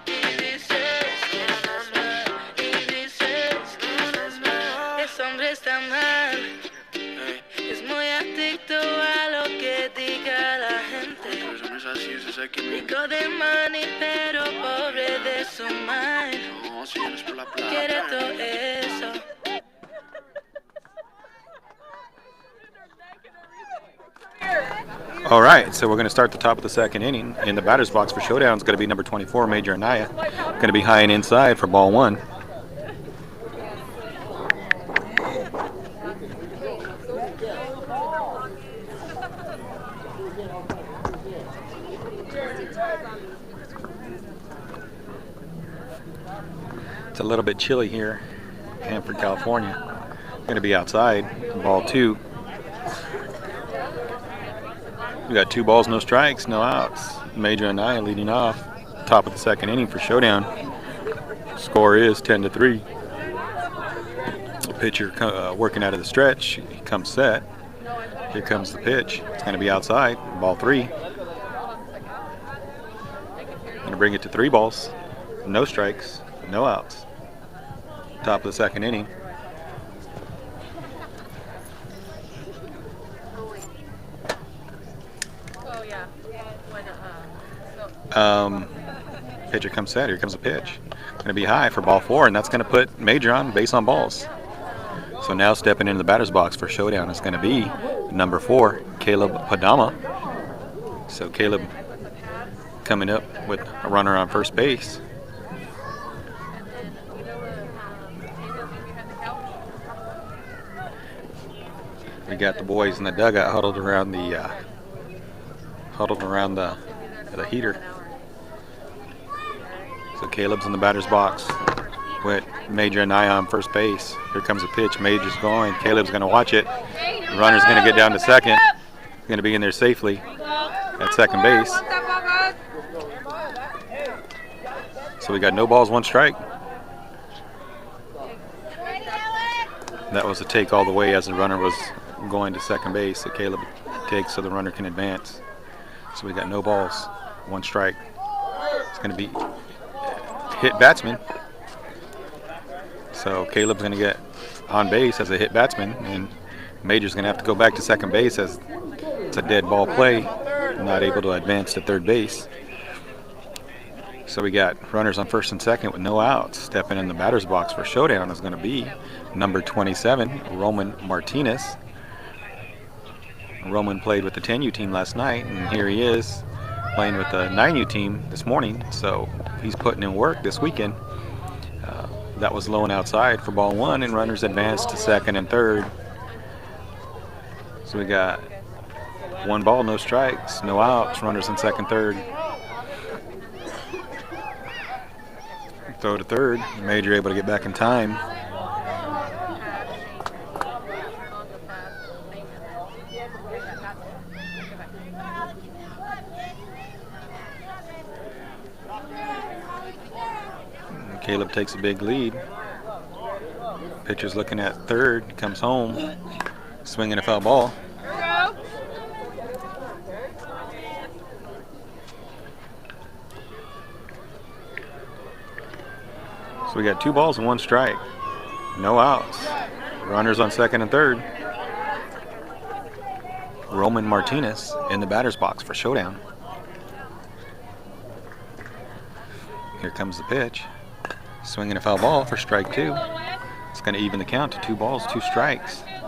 y dices que estás mal, y dices que estás mal. Ese hombre está mal, es muy adicto a lo que diga la gente. Eso no es así, eso es aquí. Rico de money, pero pobre de su mind. No, si no es por la plata. Quiere todo eso. All right, so we're going to start the top of the second inning. In the batter's box for ShowDown is going to be number 24, Major Anaya. Going to be high and inside for ball 1. It's a little bit chilly here, Hanford, California. Going to be outside. Ball 2. We got 2 balls, no strikes, no outs. Major and I leading off. Top of the second inning for ShowDown. Score is 10-3. Pitcher working out of the stretch. He comes set. Here comes the pitch. It's going to be outside. Ball 3. Going to bring it to 3 balls. No strikes. No outs. Top of the second inning. Pitcher comes set. Here comes the pitch. Going to be high for ball 4, and that's going to put Major on base on balls. So now stepping into the batter's box for ShowDown is going to be number 4, Caleb Padama. So Caleb coming up with a runner on first base. We got the boys in the dugout huddled around the heater. So Caleb's in the batter's box with Major and I on first base. Here comes a pitch. Major's going. Caleb's going to watch it. The runner's going to get down to second. He's going to be in there safely at second base. So we got no balls, 1 strike. That was a take all the way as the runner was going to second base. So Caleb takes so the runner can advance. So we got no balls, 1 strike. It's going to be hit batsman. So Caleb's going to get on base as a hit batsman, and Major's going to have to go back to second base as it's a dead ball play, not able to advance to third base. So we got runners on first and second with no outs. Stepping in the batter's box for ShowDown is going to be number 27, Roman Martinez. Roman played with the 10U team last night, and here he is playing with the 9U team this morning. So he's putting in work this weekend. That was low and outside for ball 1, and runners advanced to second and third. So we got 1 ball, no strikes, no outs, runners in second, third. Throw to third. Major able to get back in time. Caleb takes a big lead. Pitcher's looking at third, comes home, swinging a foul ball. So we got 2 balls and 1 strike. No outs. Runners on second and third. Roman Martinez in the batter's box for ShowDown. Here comes the pitch. Swinging a foul ball for strike 2. It's going to even the count to 2 balls, 2 strikes. Hey,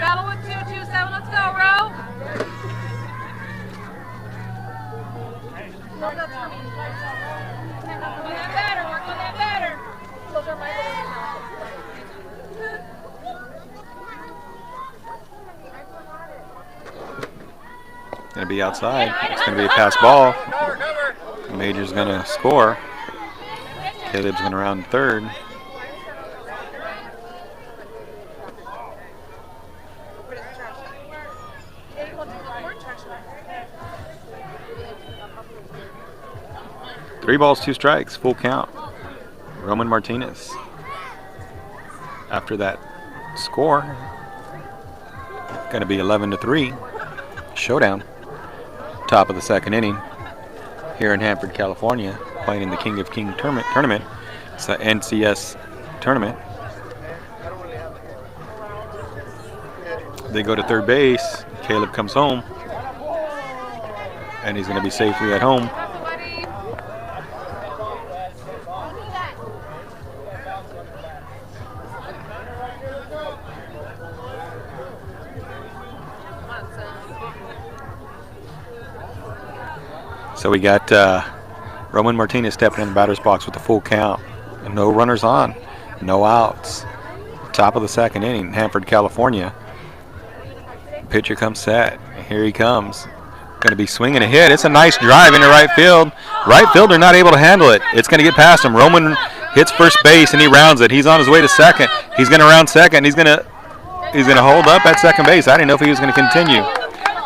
battle with 2-2-7. Let's go, Ro. Work on that batter. Work on that batter. Those are my Going to be outside. It's going to be a pass ball. Major's going to score. Caleb's going to round third. Three balls, 2 strikes, full count. Roman Martinez. After that score, going to be 11-3. ShowDown. Top of the second inning here in Hanford, California, playing in the King of King tournament. It's the NCS tournament. They go to third base. Caleb comes home, and he's going to be safely at home. So we got Roman Martinez stepping in the batter's box with a full count. No runners on, no outs. Top of the second inning, Hanford, California. Pitcher comes set. Here he comes. Going to be swinging a hit. It's a nice drive into right field. Right fielder not able to handle it. It's going to get past him. Roman hits first base and he rounds it. He's on his way to second. He's going to round second. He's going to hold up at second base. I didn't know if he was going to continue.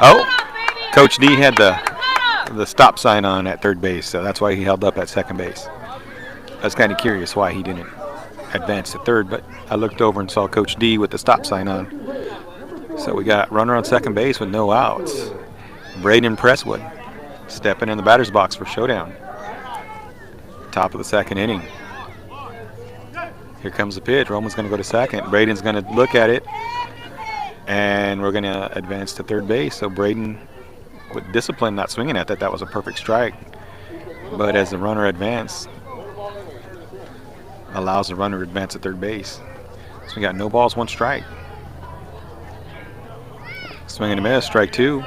Oh, Coach D had the stop sign on at third base, so that's why he held up at second base. I was kind of curious why he didn't advance to third, but I looked over and saw Coach D with the stop sign on. So we got runner on second base with no outs. Braden Presswood stepping in the batter's box for ShowDown. Top of the second inning. Here comes the pitch. Roman's going to go to second. Braden's going to look at it, and we're going to advance to third base. So Braden, with discipline, not swinging at that. That was a perfect strike. But as the runner advanced, allows the runner to advance to third base. So we got no balls, one strike. Swing and a miss, strike two.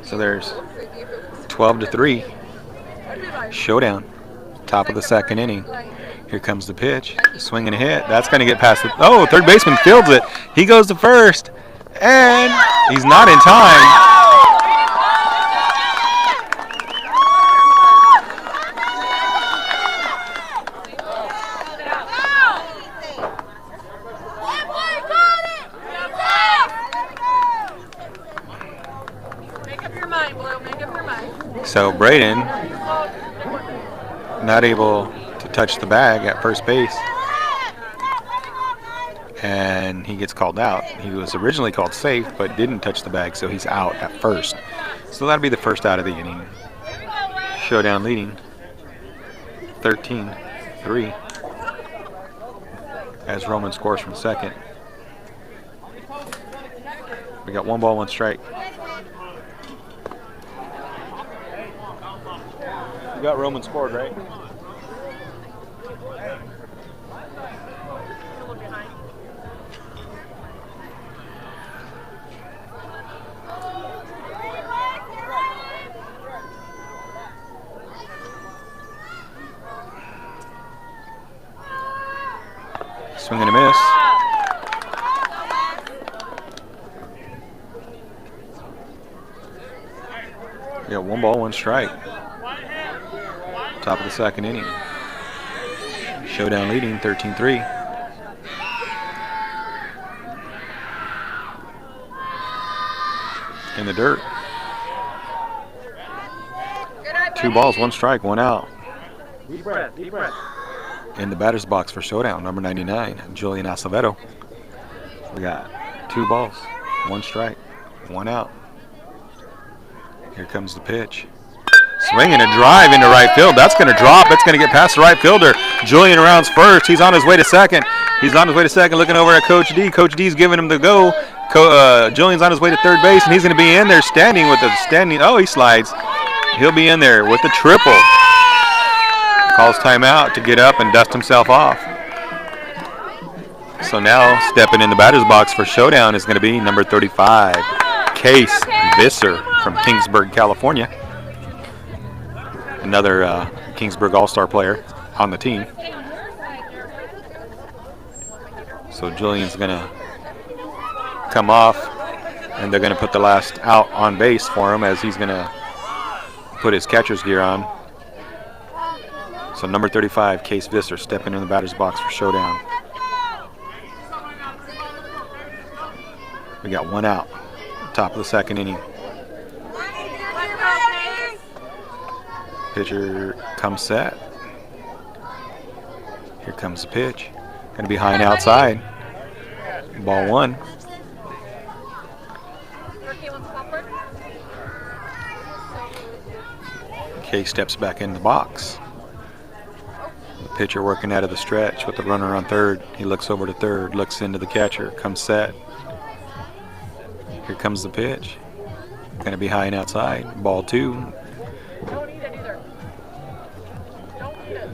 So there's 12-3. ShowDown. Top of the second inning. Here comes the pitch. Swing and a hit. That's going to get past the... Oh, third baseman fields it. He goes to first. And he's not in time. So Braden not able to touch the bag at first base, and he gets called out. He was originally called safe, but didn't touch the bag, so he's out at first. So that'll be the first out of the inning. ShowDown leading 13-3 as Roman scores from second. We got one ball, one strike. You got Roman scored, right? Swing and a miss. We got one ball, one strike. Top of the second inning. ShowDown leading 13-3. In the dirt. 2 balls, 1 strike, 1 out. Deep breath, deep breath. In the batter's box for ShowDown, number 99, Julian Acevedo. We got 2 balls, 1 strike, 1 out. Here comes the pitch. Swinging a drive into right field. That's going to drop. It's going to get past the right fielder. Julian rounds first. He's on his way to second. Looking over at Coach D. Coach D's giving him the go. Julian's on his way to third base, and he's going to be in there standing with the standing. Oh, he slides. He'll be in there with the triple. Calls timeout to get up and dust himself off. So now stepping in the batter's box for ShowDown is going to be number 35, Case Visser from Kingsburg, California. Another Kingsburg All-Star player on the team. So Julian's going to come off, and they're going to put the last out on base for him as he's going to put his catcher's gear on. So number 35, Case Visser, stepping in the batter's box for ShowDown. We got 1 out, top of the second inning. Pitcher comes set. Here comes the pitch. Going to be high and outside. Ball 1. Case steps back in the box. The pitcher working out of the stretch with the runner on third. He looks over to third, looks into the catcher, comes set. Here comes the pitch. Going to be high and outside. Ball 2.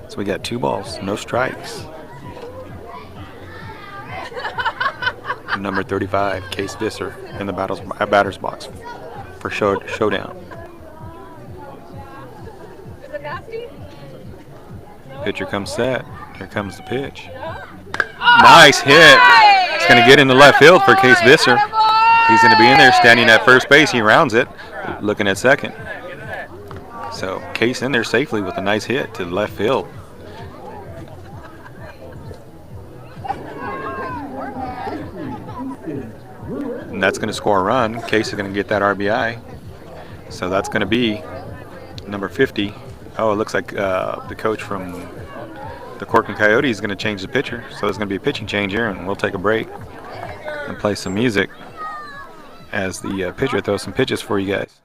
So we got 2 balls, no strikes. Number 35, Case Visser, in the batter's box for ShowDown. Is it nasty? Pitcher comes set. Here comes the pitch. Nice hit. It's going to get into left field for Case Visser. He's going to be in there standing at first base. He rounds it, looking at second. So Case in there safely with a nice hit to left field. And that's going to score a run. Case is going to get that RBI. So that's going to be number 50. Oh, it looks like the coach from the Corcoran Coyotes is going to change the pitcher. So there's going to be a pitching change here, and we'll take a break and play some music as the pitcher throws some pitches for you guys.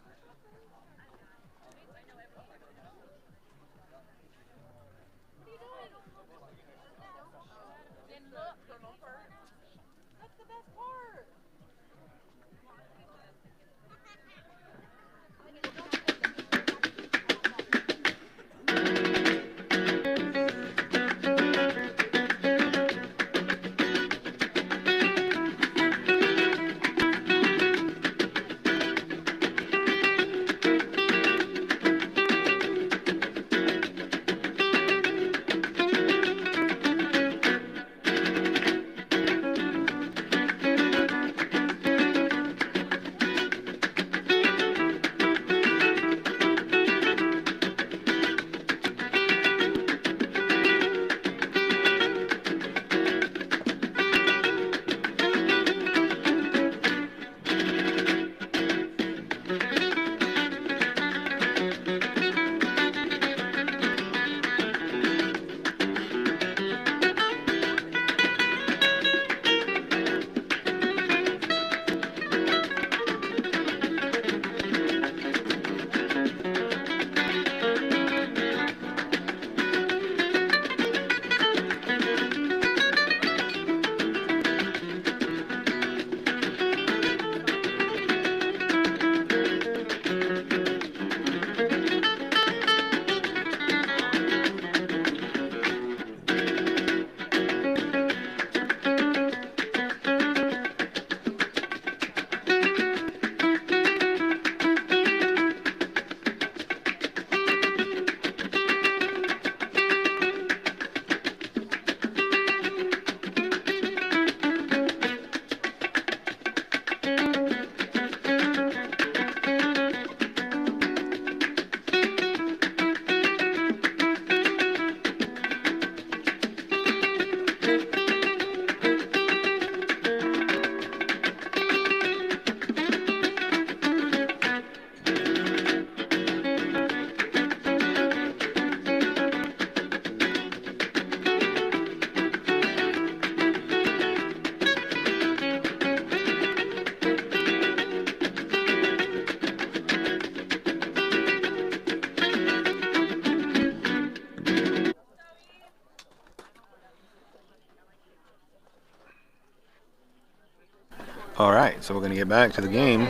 All right, so we're going to get back to the game.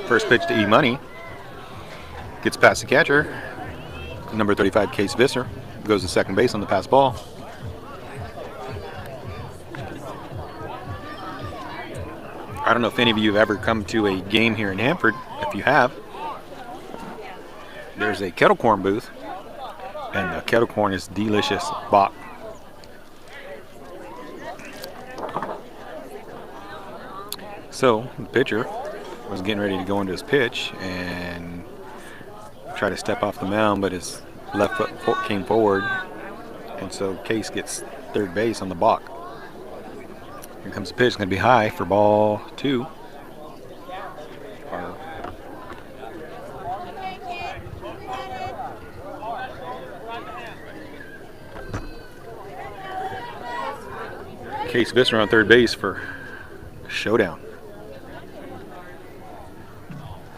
First pitch to E-Money. Gets past the catcher. Number 35, Case Visser. Goes to second base on the pass ball. I don't know if any of you have ever come to a game here in Hanford. If you have, there's a kettle corn booth. And the kettle corn is delicious. Bach. So the pitcher was getting ready to go into his pitch and try to step off the mound, but his left foot came forward, and so Case gets third base on the balk. Here comes the pitch. It's going to be high for ball 2. Case Visser on third base for ShowDown.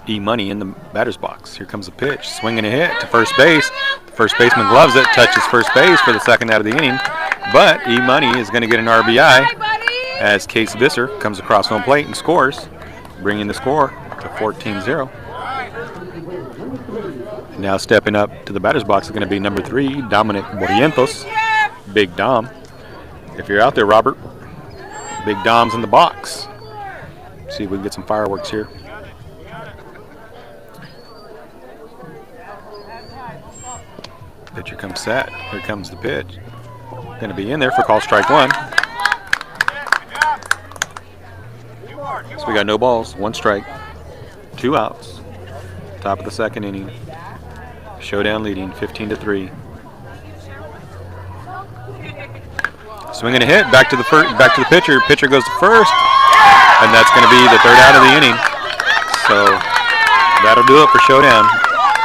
E-Money in the batter's box. Here comes the pitch. Swinging a hit to first base. The first baseman gloves it, touches first base for the second out of the inning. But E-Money is going to get an RBI as Case Visser comes across home plate and scores, bringing the score to 14-0. Now stepping up to the batter's box is going to be number 3, Dominic Borrientos. Big Dom. If you're out there, Robert, Big Dom's in the box. See if we can get some fireworks here. Pitcher comes set. Here comes the pitch. Going to be in there for call strike one. So we got no balls, 1 strike, 2 outs. Top of the second inning. ShowDown leading 15-3. Swing and a hit. Back to the pitcher. Pitcher goes to first, and that's going to be the 3rd out of the inning. So that'll do it for ShowDown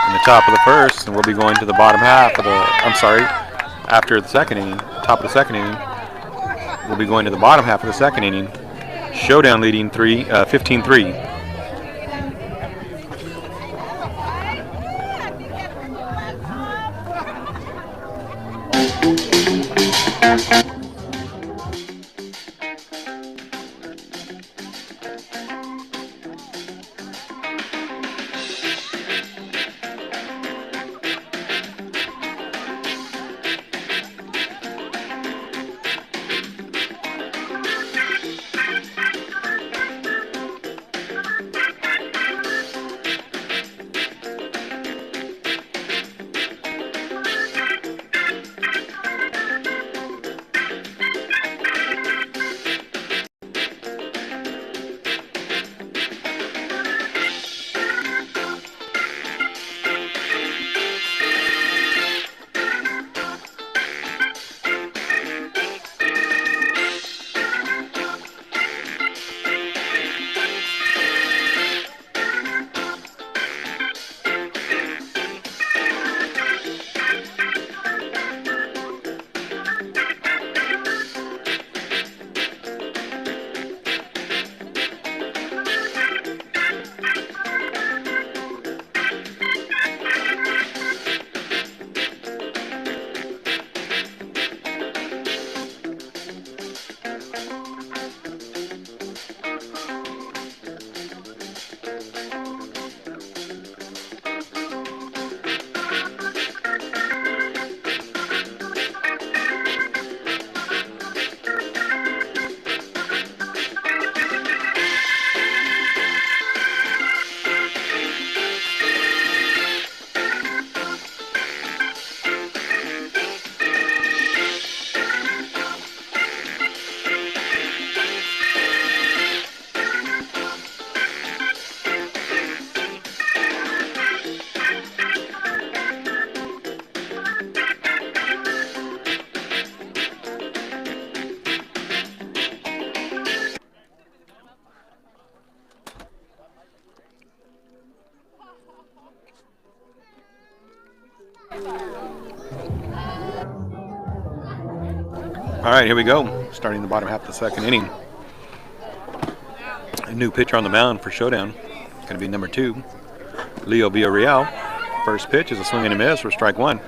in the top of the first, and we'll be going to the bottom half of the. After the second inning, top of the second inning, we'll be going to the bottom half of the second inning. ShowDown leading 15-3. All right, here we go. Starting the bottom half of the second inning. A new pitcher on the mound for ShowDown. Going to be number 2, Leo Villarreal. First pitch is a swing and a miss for strike 1.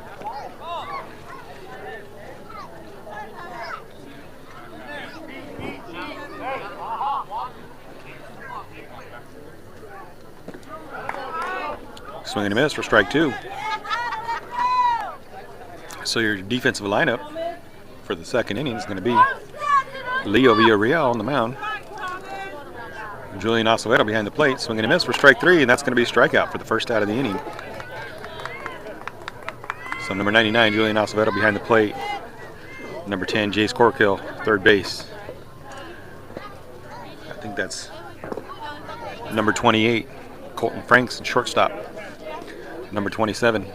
Swing and a miss for strike 2. So your defensive lineup for the second inning is going to be Leo Villarreal on the mound. Julian Acevedo behind the plate. Swing and a miss for strike 3, and that's going to be a strikeout for the first out of the inning. So number 99, Julian Acevedo behind the plate. Number 10, Jace Corkill, third base. I think that's number 28, Colton Franks, shortstop. Number 27,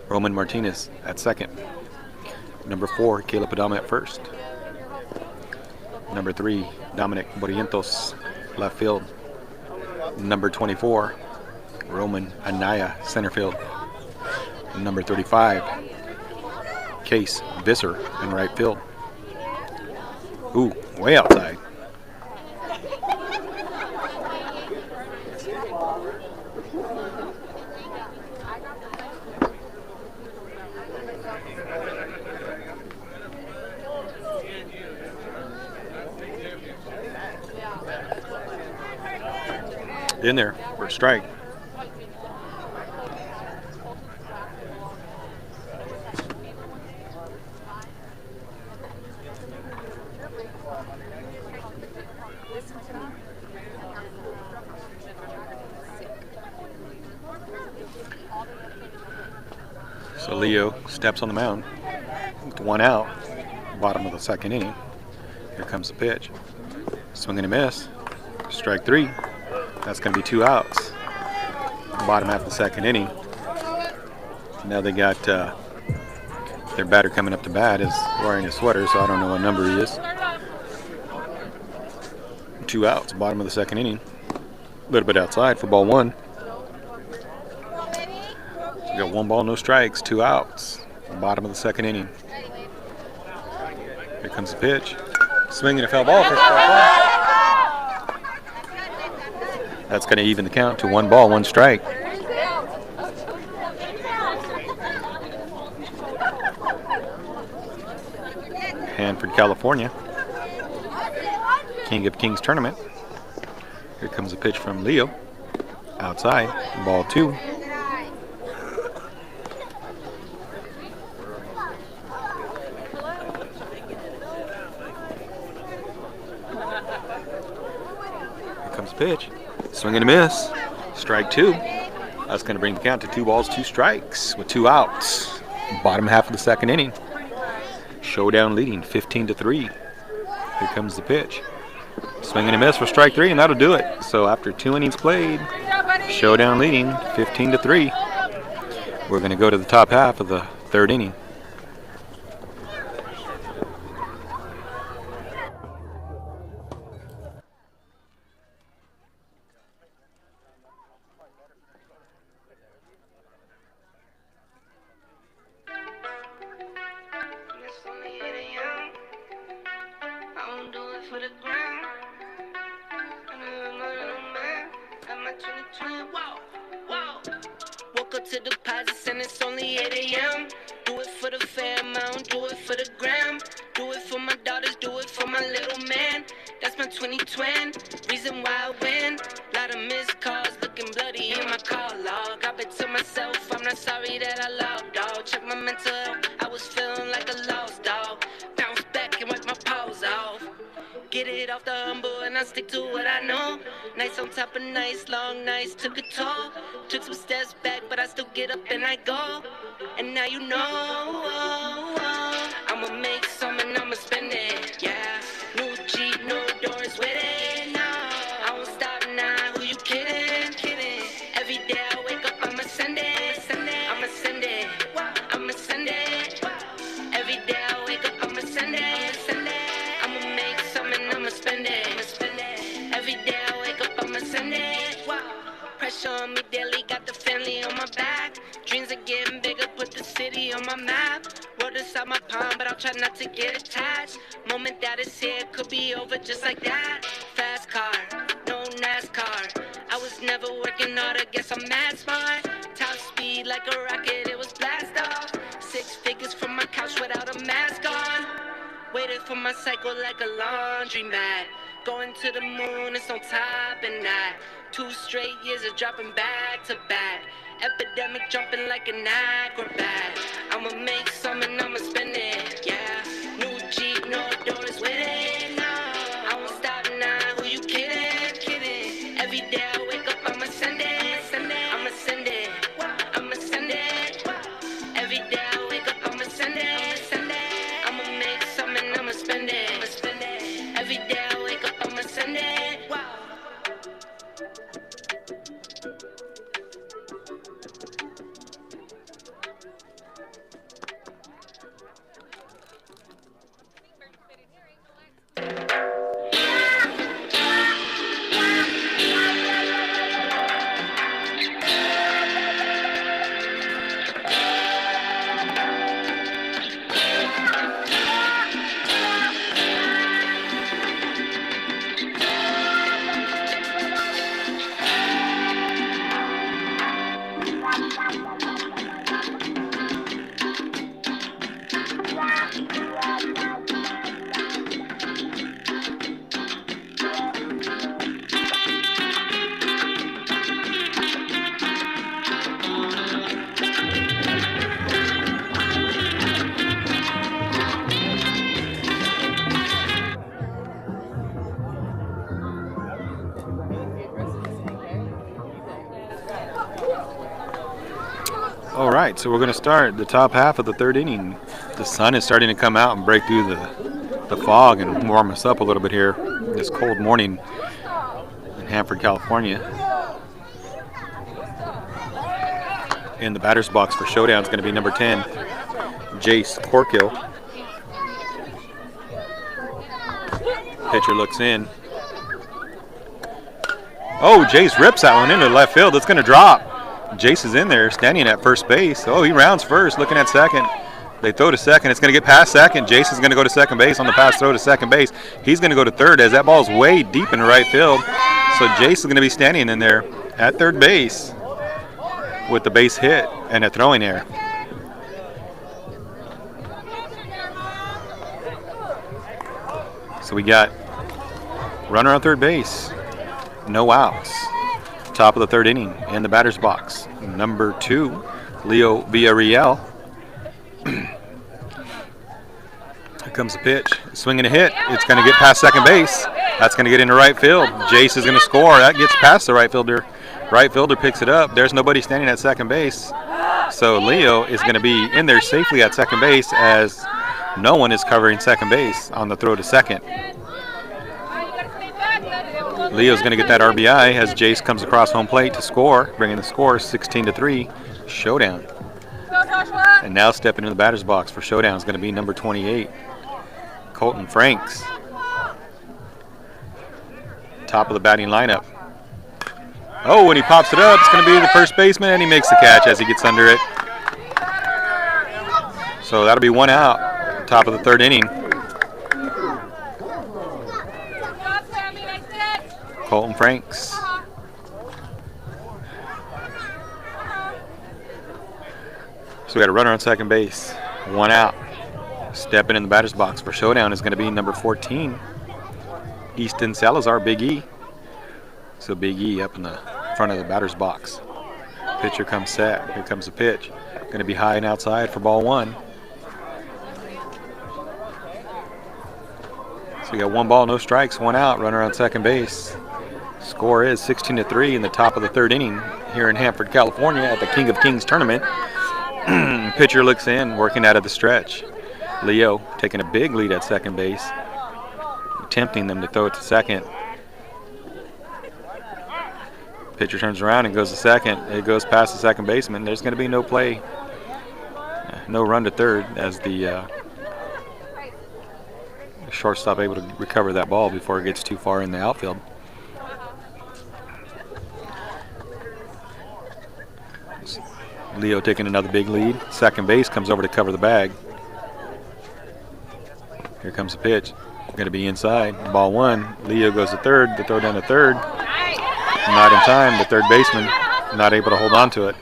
Roman Martinez at second. Number 4, Caleb Adama at first. Number 3, Dominic Barrientos, left field. Number 24, Roman Anaya, center field. Number 35, Case Visser in right field. Ooh, way outside. In there for a strike. So Leo steps on the mound with 1 out, bottom of the 2nd inning. Here comes the pitch. Swing and a miss. Strike 3. That's going to be 2 outs. Bottom half of the 2nd inning. Now they got their batter coming up to bat is wearing a sweater, so I don't know what number he is. 2 outs, bottom of the 2nd inning. A little bit outside for ball 1. We got 1 ball, no strikes, 2 outs. Bottom of the 2nd inning. Here comes the pitch. Swinging a foul ball for strike 1. That's going to even the count to 1 ball, 1 strike. Hanford, California. King of Kings tournament. Here comes a pitch from Leo. Outside, ball 2. Pitch. Swing and a miss. Strike 2. That's going to bring the count to 2 balls, 2 strikes with 2 outs. Bottom half of the 2nd inning. ShowDown leading 15-3. Here comes the pitch. Swing and a miss for strike 3, and that'll do it. So after 2 innings played, ShowDown leading 15-3. We're going to go to the top half of the 3rd inning. Woke up to deposits and it's only 8 a.m. Do it for the fam, I don't do it for the gram. Do it for my daughters, do it for my little man. That's my 2020, reason why I win. Lot of missed calls, looking bloody in my call log. I bet to myself, I'm not sorry that I logged, dog. Check my mental health, I was feeling like a lost dog. Bounce back and wipe my paws off. Get it off the humble and I stick to what I know. Nights on top of nights, long nights, took a toll. Took some steps back, but I still get up and I go. And now you know, I'ma make some and I'ma spend it, yeah. New Jeep, no doors with it, no. I won't stop now, who you kidding, kidding. Every day I wake up, I'ma send it, I'ma send it, I'ma send it. Every day I wake up, I'ma send it. I'ma make some and I'ma spend it. Every day I wake up, I'ma send it. Pressure on me daily, got the family on my back. Dreams are getting bigger, put the city on my map. Wrote inside my palm, but I'll try not to get attached. Moment that is here, could be over just like that. Fast car, no NASCAR. I was never working hard, I guess I'm mad smart. Top speed like a rocket, it was blast off. 6 figures from my couch without a mask on. Waited for my cycle like a laundromat. Going to the moon, it's on top and that. 2 straight years of dropping back to back. Epidemic jumping like an acrobat. I'ma make some and I'ma spend it, yeah. New Jeep, no doors with it, no. I won't stop now, who you kidding, kidding. Every day I wake up, I'ma send it, I'ma send it, I'ma send it. Every day I wake up, I'ma send it, I'ma make some and I'ma spend it. Every day I wake up, I'ma send it. right, so we're going to start the top half of the third inning. The sun is starting to come out and break through the fog and warm us up a little bit here this cold morning in Hanford, California. In the batter's box for ShowDown is going to be number 10, Jace Corkill. Pitcher looks in. Oh, Jace rips that one into left field. It's going to drop. Jace is in there, standing at first base. Oh, he rounds first, looking at second. They throw to second. It's going to get past second. Jace is going to go to second base on the pass throw to second base. He's going to go to third as that ball is way deep in the right field. So Jace is going to be standing in there at third base with the base hit and a throwing error. So we got runner on third base, no outs. Top of the third inning in the batter's box. Number 2, Leo Villarreal. Here comes the pitch. Swinging a hit. It's going to get past second base. That's going to get into right field. Jace is going to score. That gets past the right fielder. Right fielder picks it up. There's nobody standing at second base. So Leo is going to be in there safely at second base as no one is covering second base on the throw to second. Leo's going to get that RBI as Jace comes across home plate to score, bringing the score 16-3, ShowDown. And now stepping into the batter's box for ShowDown is going to be number 28, Colton Franks. Top of the batting lineup. Oh, when he pops it up, it's going to be the first baseman, and he makes the catch as he gets under it. So that'll be one out, top of the third inning. Colton Franks. So we got a runner on second base, one out. Stepping in the batter's box for ShowDown is going to be number 14, Easton Salazar, Big E. So Big E up in the front of the batter's box. Pitcher comes set. Here comes the pitch. Going to be high and outside for ball 1. So we got 1 ball, no strikes, 1 out. Runner on second base. Score is 16-3 in the top of the third inning here in Hanford, California at the King of Kings tournament. Pitcher looks in, working out of the stretch. Leo taking a big lead at second base, tempting them to throw it to second. Pitcher turns around and goes to second. It goes past the second baseman. There's going to be no play, no run to third as the shortstop able to recover that ball before it gets too far in the outfield. Leo taking another big lead. Second base comes over to cover the bag. Here comes the pitch. Going to be inside. Ball 1. Leo goes to third. The throw down to third. Not in time. The third baseman not able to hold on to it.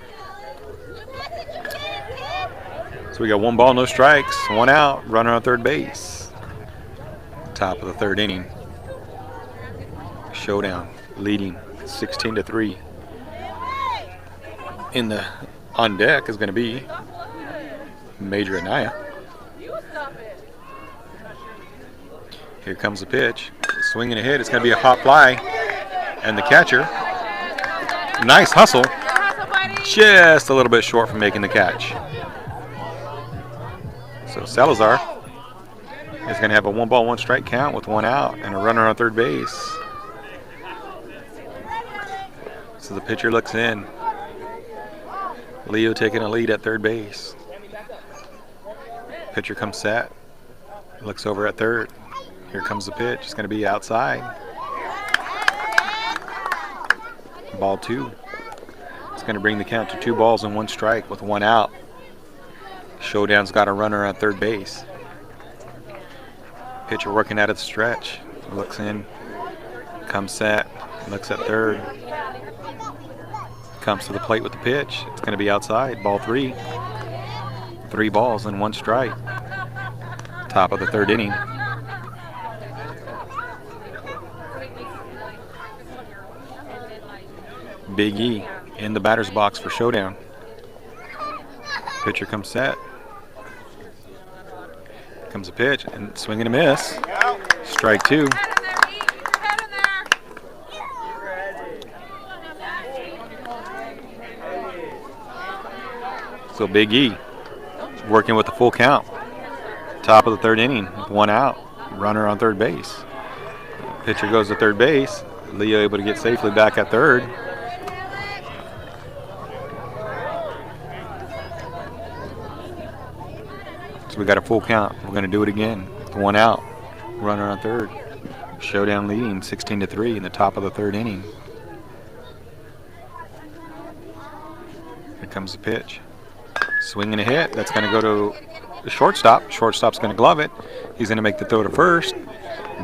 So we got 1 ball, no strikes, 1 out. Runner on third base. Top of the third inning. ShowDown leading 16-3. On deck is going to be Major Anaya. Here comes the pitch. Swinging a hit. It's going to be a hot fly. And the catcher, nice hustle. Just a little bit short from making the catch. So Salazar is going to have a 1 ball, 1 strike count with 1 out and a runner on third base. So the pitcher looks in. Leo taking a lead at third base. Pitcher comes set. Looks over at third. Here comes the pitch. It's going to be outside. Ball 2. It's going to bring the count to 2 balls and 1 strike with 1 out. ShowDown's got a runner at third base. Pitcher working out of the stretch. Looks in. Comes set. Looks at third. Comes to the plate with the pitch. It's going to be outside. Ball 3. 3 balls and 1 strike. Top of the third inning. Big E in the batter's box for ShowDown. Pitcher comes set. Comes a pitch and swing and a miss. Strike 2. So Big E working with the full count. Top of the third inning, 1 out. Runner on third base. Pitcher goes to third base. Leo able to get safely back at third. So we got a full count. We're going to do it again. 1 out. Runner on third. ShowDown leading 16-3 in the top of the third inning. Here comes the pitch. Swing and a hit. That's going to go to the shortstop. Shortstop's going to glove it. He's going to make the throw to first,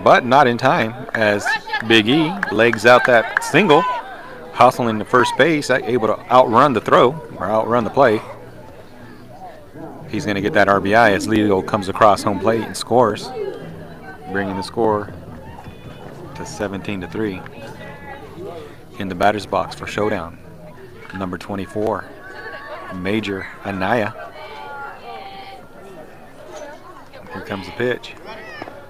but not in time as Big E legs out that single, hustling to first base, able to outrun the throw or outrun the play. He's going to get that RBI as Leo comes across home plate and scores, bringing the score to 17-3. In the batter's box for ShowDown, number 24, Major Anaya. Here comes the pitch.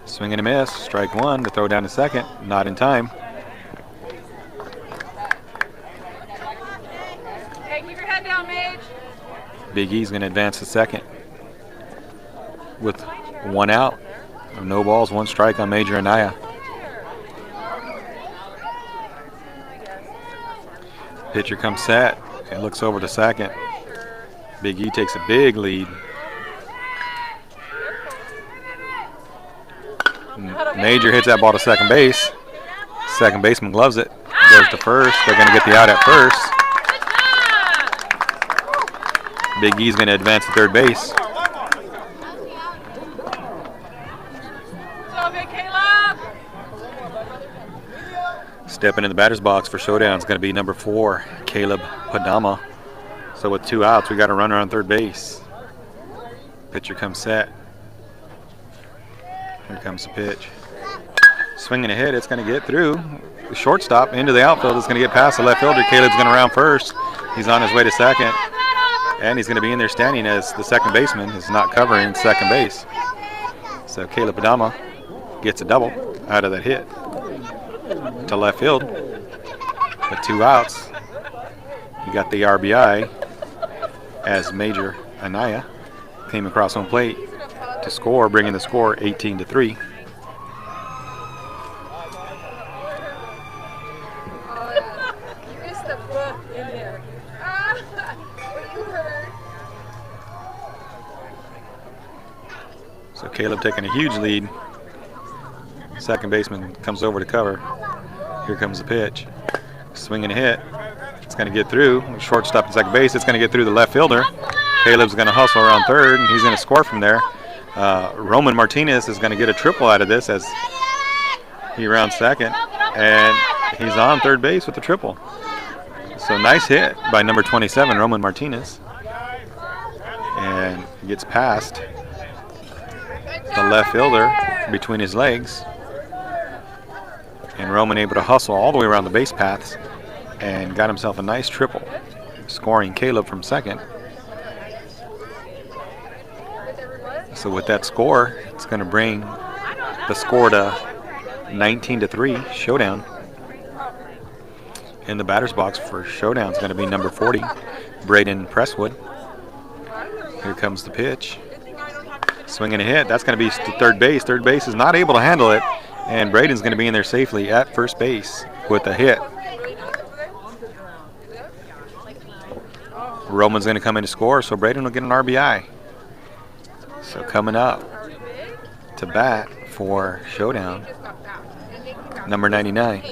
Swing and a miss. Strike one. To throw down to second. Not in time. Hey, keep your head down, Mage. Big E's going to advance to second with 1 out. No balls, 1 strike on Major Anaya. Pitcher comes set and looks over to second. Big E takes a big lead. Major hits that ball to second base. Second baseman gloves it. Goes to first. They're going to get the out at first. Big E's going to advance to third base. Stepping in the batter's box for ShowDown is going to be number 4, Caleb Padama. So with 2 outs, we got a runner on third base. Pitcher comes set. Here comes the pitch. Swinging a hit, it's going to get through the shortstop into the outfield. It's going to get past the left fielder. Caleb's going to round first. He's on his way to second. And he's going to be in there standing as the second baseman is not covering second base. So Caleb Padama gets a double out of that hit to left field. With 2 outs, you got the RBI as Major Anaya came across home plate to score, bringing the score 18-3. So Caleb taking a huge lead. Second baseman comes over to cover. Here comes the pitch. Swinging a hit. It's going to get through. Shortstop and second base. It's going to get through the left fielder. Caleb's going to hustle around third, and he's going to score from there. Roman Martinez is going to get a triple out of this as he rounds second, and he's on third base with the triple. So nice hit by number 27, Roman Martinez. And he gets past the left fielder between his legs. And Roman able to hustle all the way around the base paths and got himself a nice triple, scoring Caleb from second. So with that score, it's going to bring the score to 19-3, ShowDown. In the batter's box for ShowDown is going to be number 40, Braden Presswood. Here comes the pitch. Swinging a hit. That's going to be to third base. Third base is not able to handle it, and Braden's going to be in there safely at first base with a hit. Roman's going to come in to score, so Braden will get an RBI. So coming up to bat for ShowDown, number 99,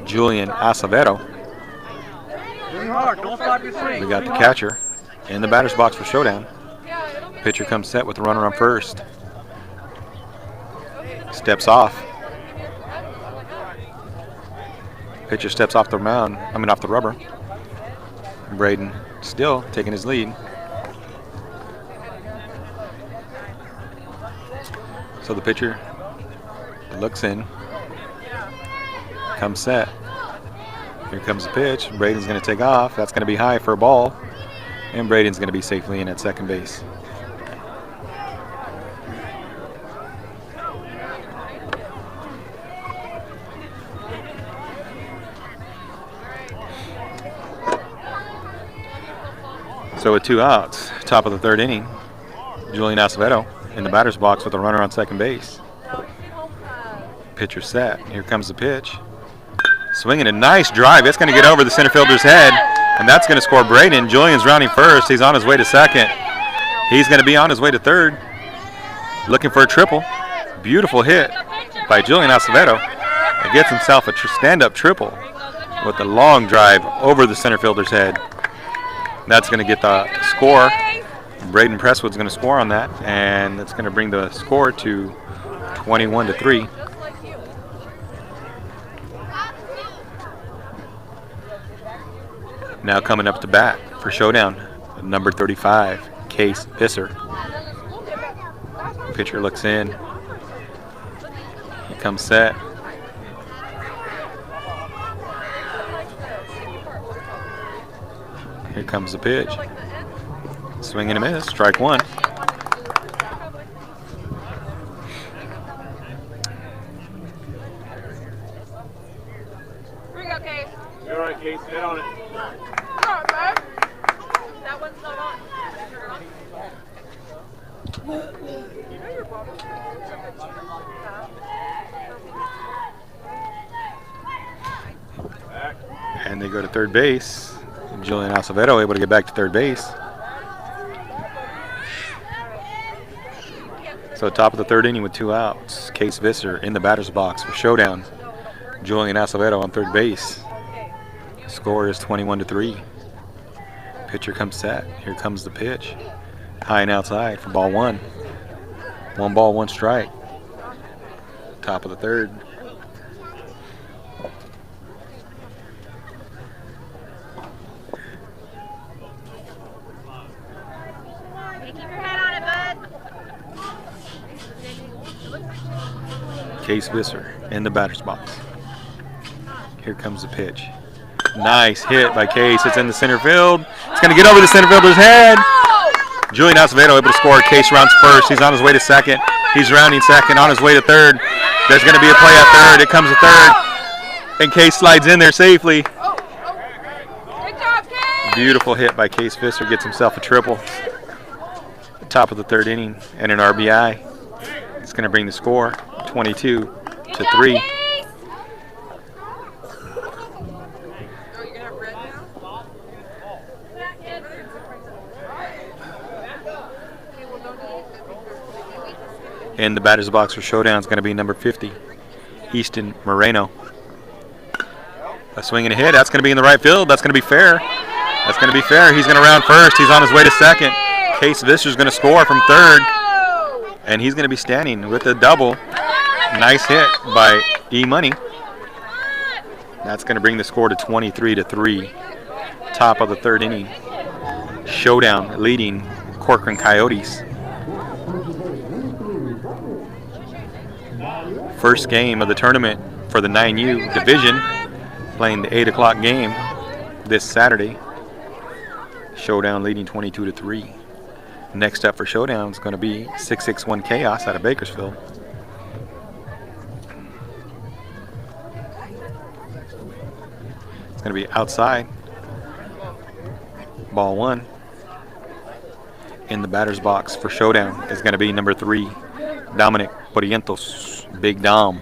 Julian Acevedo. We got the catcher in the batter's box for ShowDown. Pitcher comes set with the runner on first. Steps off. Pitcher steps off the mound, off the rubber. Braden still taking his lead. So the pitcher looks in, comes set. Here comes the pitch. Braden's going to take off. That's going to be high for a ball, and Braden's going to be safely in at second base. So with 2 outs, Top of the third inning. Julian Acevedo in the batter's box with a runner on second base. Pitcher set. Here comes the pitch. Swinging a nice drive. It's going to get over the center fielder's head, and that's going to score Braden. Julian's rounding first. He's on his way to second. He's going to be on his way to third. Looking for a triple. Beautiful hit by Julian Acevedo. He gets himself a stand-up triple with a long drive over the center fielder's head. That's going to get the score. Braden Presswood's going to score on that, and that's going to bring the score to 21-3. Now coming up to bat for ShowDown, number 35, Case Visser. Pitcher looks in. He comes set. Here comes the pitch. Swing and a miss. Strike one. Here we go, Case. You're all right, Case. Hit on it. All right, bud. That one's not on. You know your bottle. And they go to third base. Julian Acevedo able to get back to third base. So top of the third inning with 2 outs. Case Visser in the batter's box for ShowDown. Julian Acevedo on third base. Score is 21-3. Pitcher comes set. Here comes the pitch. High and outside for ball one. 1 ball, 1 strike. Top of the third. Keep your head on it, bud. Case Visser in the batter's box. Here comes the pitch. Nice hit by Case. It's in the center field. It's going to get over the center fielder's head. Julian Acevedo able to score. Case rounds first. He's on his way to second. He's rounding second, on his way to third. There's going to be a play at third. It comes to third. And Case slides in there safely. Good job, Case. Beautiful hit by Case Visser. Gets himself a triple. Top of the third inning and an RBI. It's going to bring the score 22-3. In the batter's box for ShowDown is going to be number 50, Easton Moreno. A swing and a hit. That's going to be in the right field. That's going to be fair. That's going to be fair. He's going to round first. He's on his way to second. Case Visser's going to score from third. And he's going to be standing with a double. Nice hit by E-Money. That's going to bring the score to 23-3. Top of the third inning. ShowDown leading Corcoran Coyotes. First game of the tournament for the 9U division, playing the 8 o'clock game this Saturday. ShowDown leading 22-3. Next up for ShowDown is going to be 661 Chaos out of Bakersfield. It's going to be outside. Ball one. In the batter's box for ShowDown is going to be number 3, Dominic Porientos. Big Dom.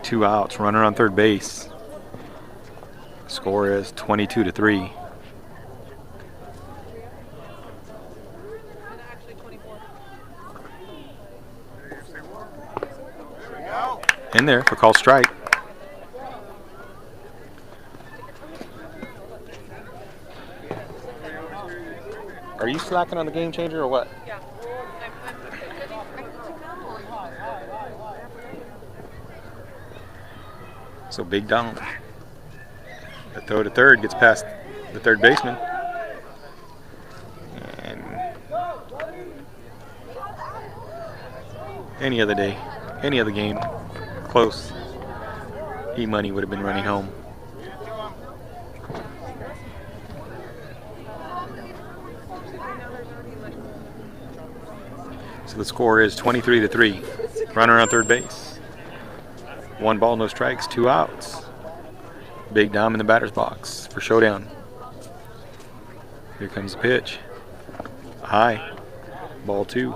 2 outs. Runner on third base. Score is 22-3. In there for call strike. Are you slacking on the game changer or what? Yeah. So Big Dom. The throw to third gets past the third baseman. And any other day, any other game, close, E-Money would have been running home. So the score is 23-3. Runner on third base. 1 ball, no strikes, 2 outs. Big Dom in the batter's box for ShowDown. Here comes the pitch. A high. Ball 2.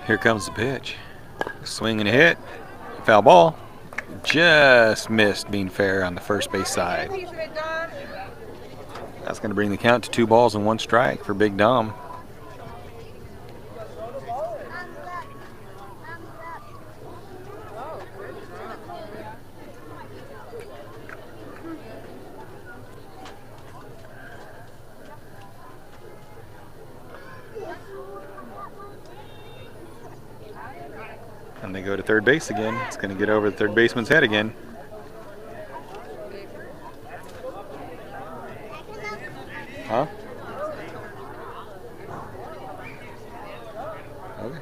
Here comes the pitch. Swing and a hit. Foul ball. Just missed being fair on the first base side. That's going to bring the count to 2 balls and 1 strike for Big Dom. And they go to third base again. It's going to get over the third baseman's head again. Huh? Okay.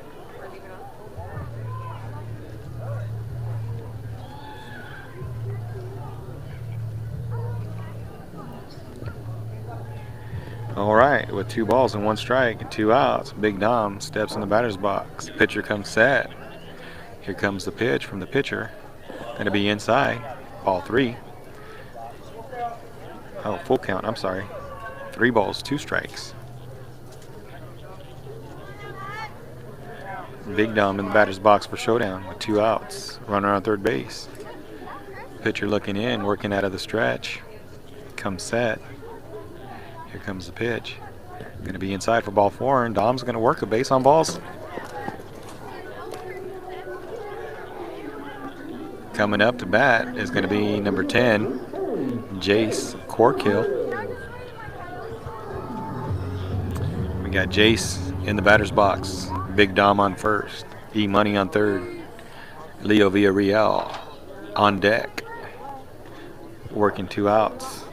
All right, with 2 balls and 1 strike and 2 outs, Big Dom steps in the batter's box. Pitcher comes set. Here comes the pitch from the pitcher. Going to be inside. Ball 3. Oh, full count. I'm sorry. 3 balls, 2 strikes. Big Dom in the batter's box for ShowDown with 2 outs. Runner on third base. Pitcher looking in, working out of the stretch. Comes set. Here comes the pitch. Going to be inside for ball 4, and Dom's going to work a base on balls. Coming up to bat is going to be number 10, Jace Corkill. We got Jace in the batter's box. Big Dom on first. E-Money on third. Leo Villarreal on deck. Working 2 outs.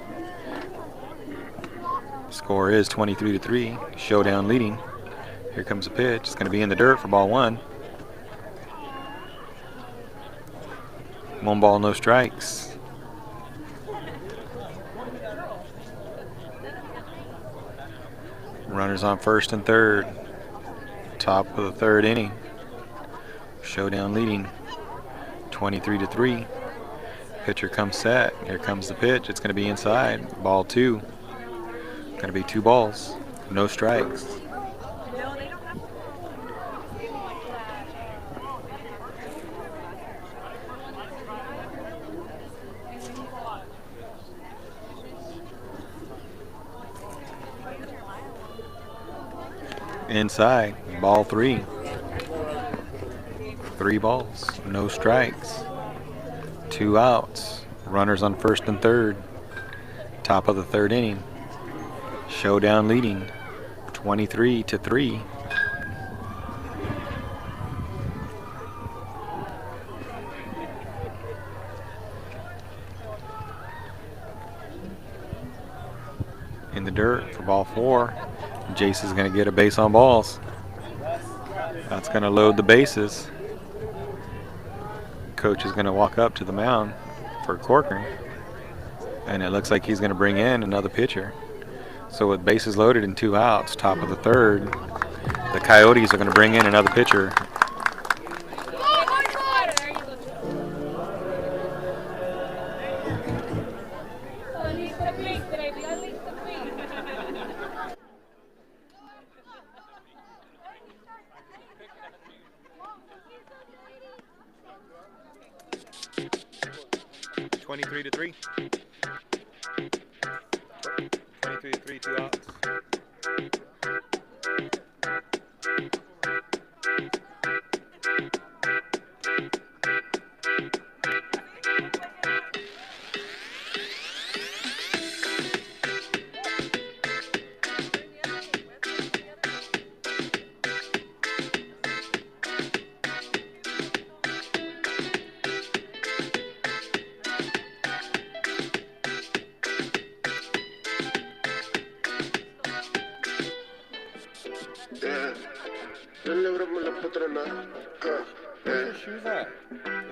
Score is 23-3. ShowDown leading. Here comes the pitch. It's going to be in the dirt for ball 1. 1 ball, no strikes. Runners on first and third. Top of the 3rd inning. ShowDown leading 23-3. Pitcher comes set. Here comes the pitch. It's going to be inside. Ball 2. Going to be 2 balls, no strikes. Inside, ball 3. 3 balls, no strikes. 2 outs. Runners on first and third. Top of the 3rd inning. ShowDown leading 23-3. In the dirt for ball 4. Jace is going to get a base on balls. That's going to load the bases. Coach is going to walk up to the mound for Corcoran. And it looks like he's going to bring in another pitcher. So with bases loaded and 2 outs, top of the 3rd, the Coyotes are going to bring in another pitcher. to 3. 23-3, 2 outs. Celebramos la patrona. Where's your shoes at?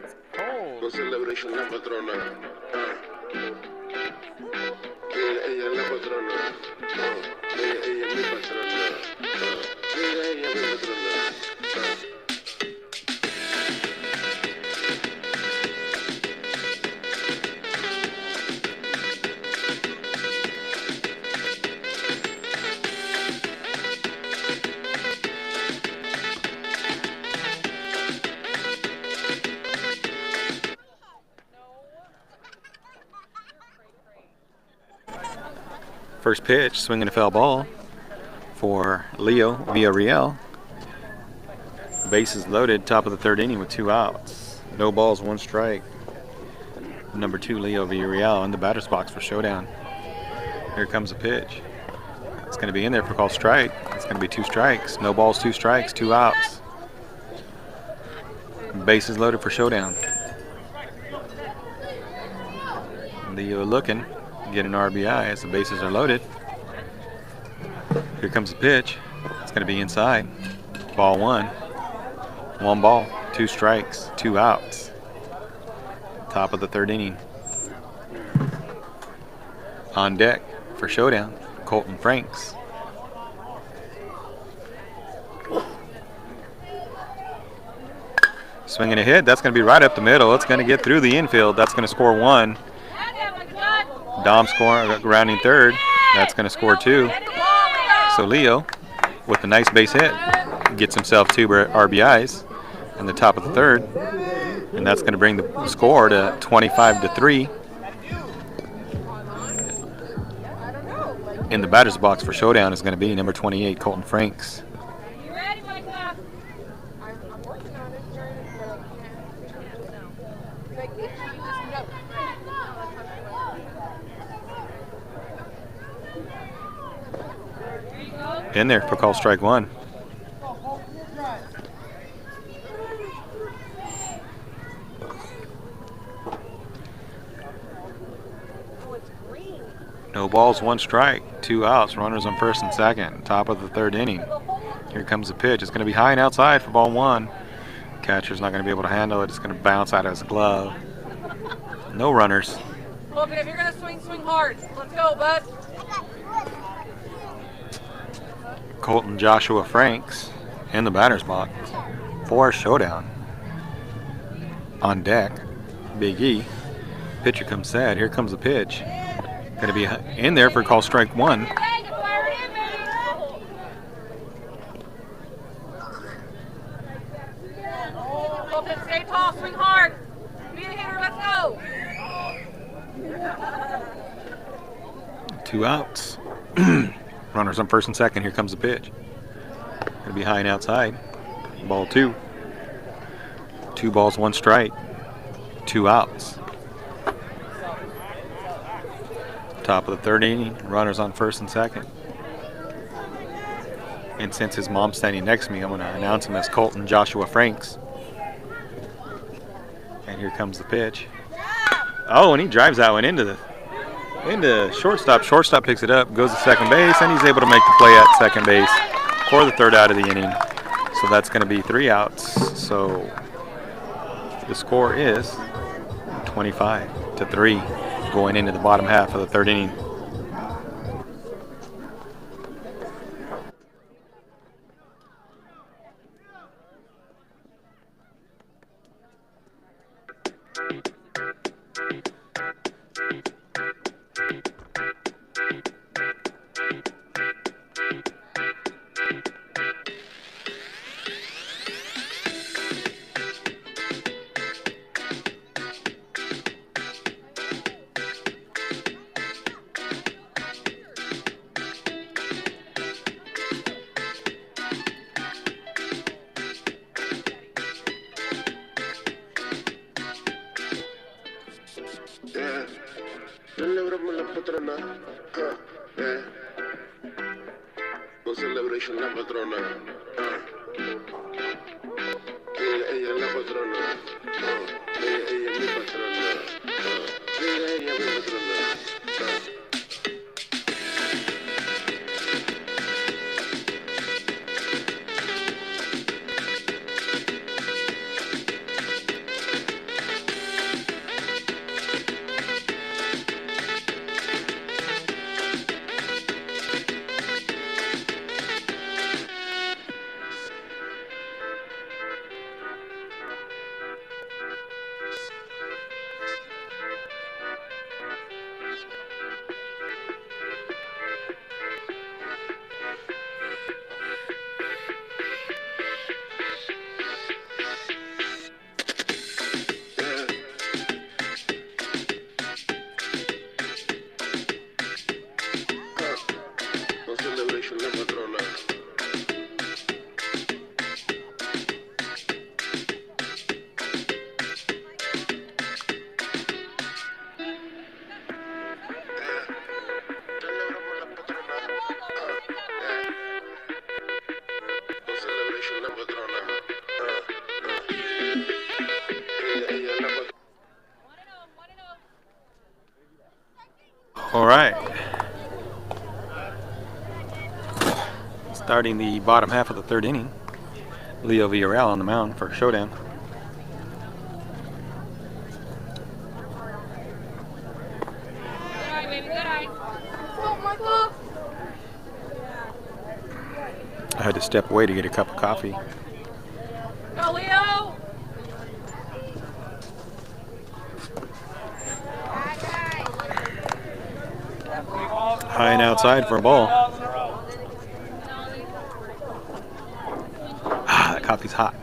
It's cold. No celebration la patrona. Que ella es la patrona. Ella es mi patrona. Mira, ella es mi patrona. First pitch, swinging a foul ball for Leo Villarreal. Bases loaded, top of the third inning with 2 outs. No balls, 1 strike. Number 2, Leo Villarreal in the batter's box for ShowDown. Here comes a pitch. It's going to be in there for call strike. It's going to be 2 strikes. No balls, 2 strikes, 2 outs. Bases loaded for ShowDown. Leo looking, get an RBI as the bases are loaded. Here comes the pitch. It's going to be inside. Ball 1. 1 ball, 2 strikes, 2 outs. Top of the third inning. On deck for ShowDown, Colton Franks. Swinging a hit. That's going to be right up the middle. It's going to get through the infield. That's going to score 1. Dom scoring, rounding third. That's going to score 2. So Leo, with a nice base hit, gets himself 2 RBIs in the top of the third. And that's going to bring the score to 25-3. In the batter's box for ShowDown is going to be number 28, Colton Franks. In there for call strike 1. No balls, 1 strike, 2 outs, runners on first and second, top of the third inning. Here comes the pitch. It's going to be high and outside for ball 1. Catcher's not going to be able to handle it. It's going to bounce out of his glove. No runners. Look, if you're going to swing, swing hard. Let's go, bud. Colton Joshua Franks in the batter's box for ShowDown. On deck, Big E. Pitcher comes set. Here comes the pitch. Going to be in there for call strike 1. Colton, stay tall, swing hard. Be a hitter, let's go. 2 outs. Runners on first and second. Here comes the pitch. Going to be high and outside. Ball 2. 2 balls, 1 strike. 2 outs. Top of the third inning. Runners on first and second. And since his mom's standing next to me, I'm going to announce him as Colton Joshua Franks. And here comes the pitch. Oh, and he drives that one into shortstop. Shortstop picks it up, goes to second base, and he's able to make the play at second base for the third out of the inning. So that's going to be 3 outs. So the score is 25-3 going into the bottom half of the third inning. Celebramos la patrona. No celebration la patrona. Ella es la patrona. Ella es mi patrona. Ella es mi patrona. All right. Starting the bottom half of the third inning, Leo Villarreal on the mound for ShowDown. I had to step away to get a cup of coffee. Go, Leo! High and outside for a ball. Ah, that coffee's hot.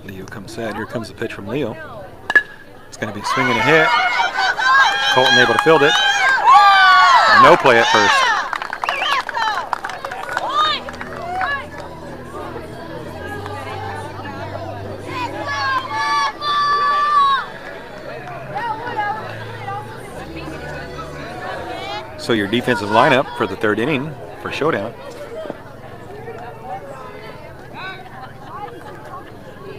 Leo comes set. Here comes the pitch from Leo. It's going to be swinging a hit. Colton able to field it. No play at first. So your defensive lineup for the third inning for ShowDown.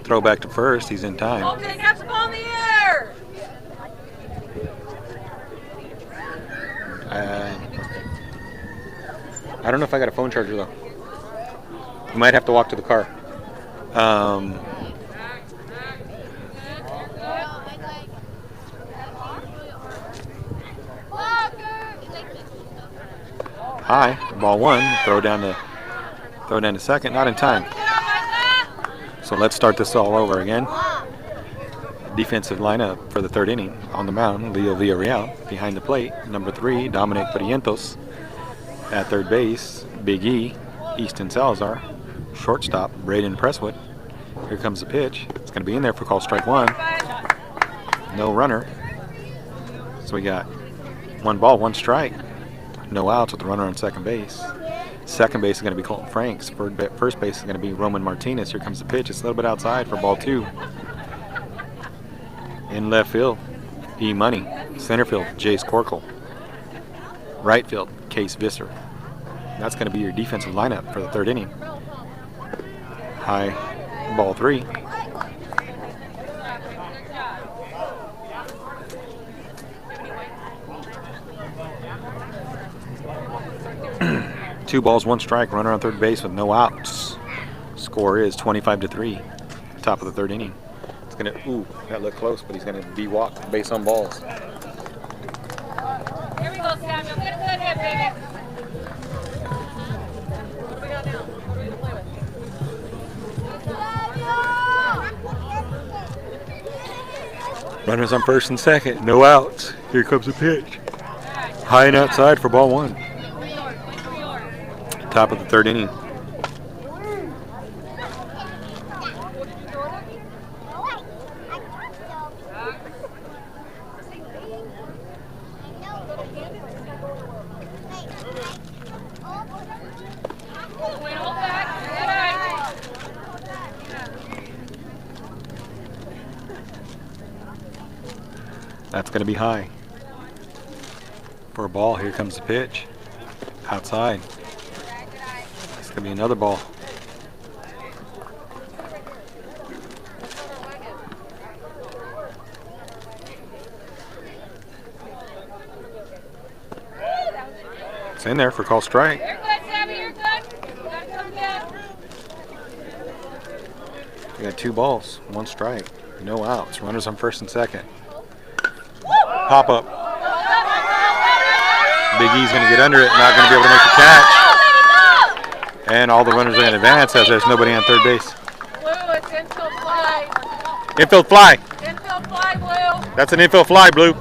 Throw back to first. He's in time. Okay, catch the ball in the air! I don't know if I got a phone charger though. You might have to walk to the car. High, ball one. Throw down to second. Not in time. So let's start this all over again. Defensive lineup for the third inning. On the mound, Leo Villarreal. Behind the plate, number 3, Dominic Barrientos. At third base, Big E, Easton Salazar. Shortstop, Braden Presswood. Here comes the pitch. It's going to be in there for call strike one. No runner. So we got 1 ball, 1 strike. No outs with the runner on second base. Second base is going to be Colton Franks. First base is going to be Roman Martinez. Here comes the pitch. It's a little bit outside for ball 2. In left field, E Money. Center field, Jace Corcoran. Right field, Case Visser. That's going to be your defensive lineup for the third inning. High, ball 3. Two balls, 1 strike, runner on third base with no outs. Score is 25-3. Top of the third inning. It's gonna, that looked close, but he's gonna be walked base on balls. Here we go, Samuel. Get a good hit, baby. What do we got now? What do we have to play with? Runners on first and second, no outs. Here comes the pitch. High and outside for ball 1. Top of the third inning. That's going to be high. For a ball, here comes the pitch. Outside. It's going to be another ball. It's in there for call strike. You're good, Sammy. You're good. You gotta come back. We got 2 balls, 1 strike, no outs. Runners on first and second. Pop up. Big E's going to get under it, not going to be able to make the catch. And all the runners are in advance as there's nobody on third base. Blue, it's infield fly. Infield fly. Infield fly, Blue. That's an infield fly, Blue.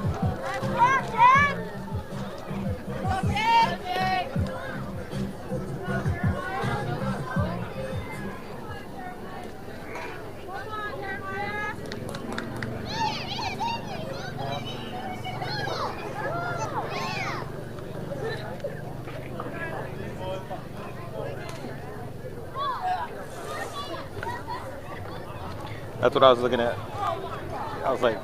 That's what I was looking at. I was like,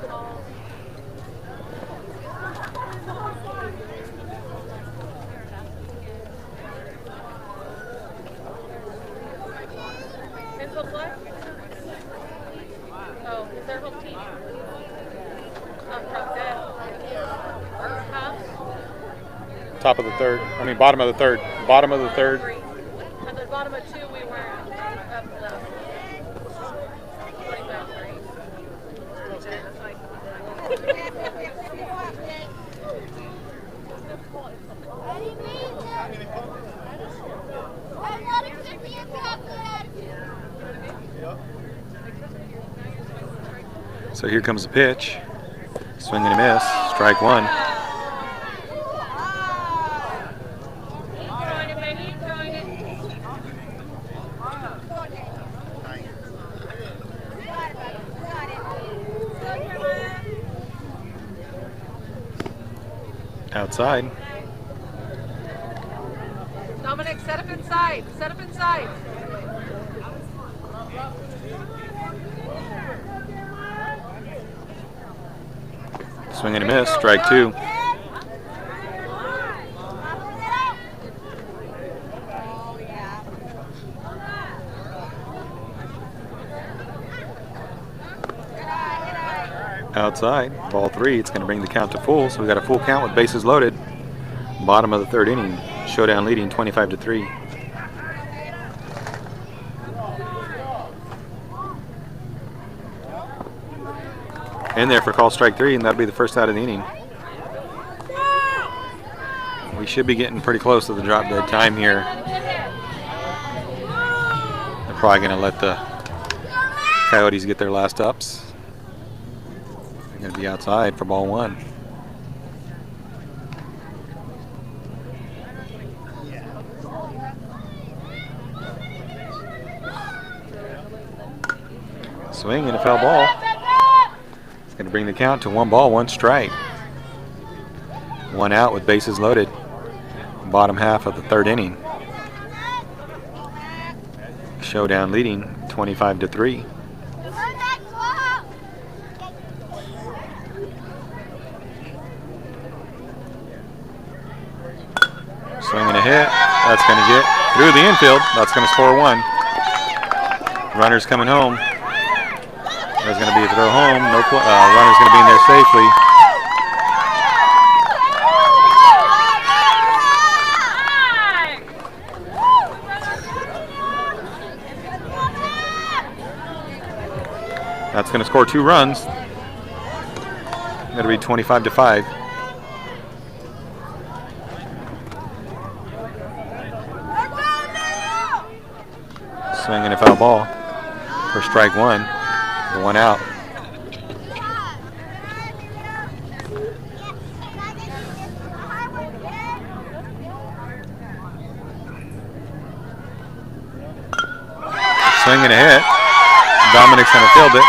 Top of the third. I mean, bottom of the third. Bottom of the third. At the bottom of 2, we were up left. So here comes the pitch. Swing and a miss. Strike one. Outside. Dominic, set up inside. Set up inside. Swing and a miss. Strike two. Outside. Ball three. It's going to bring the count to full. So we got a full count with bases loaded. Bottom of the third inning. ShowDown leading 25-3. In there for call strike three, and that'll be the first out of the inning. We should be getting pretty close to the drop dead time here. They're probably going to let the Coyotes get their last ups. They're going to be outside for ball one. Swing and a foul ball. It's going to bring the count to 1 ball, 1 strike. 1 out with bases loaded. Bottom half of the third inning. ShowDown leading 25-3. Swing and a hit. That's going to get through the infield. That's going to score 1. Runner's coming home. There's going to be a throw home. No runner's going to be in there safely. That's going to score 2 runs. Going to be 25-5. Swing and a foul ball for strike 1. 1 out. Swing and a hit. Dominic's going to field it.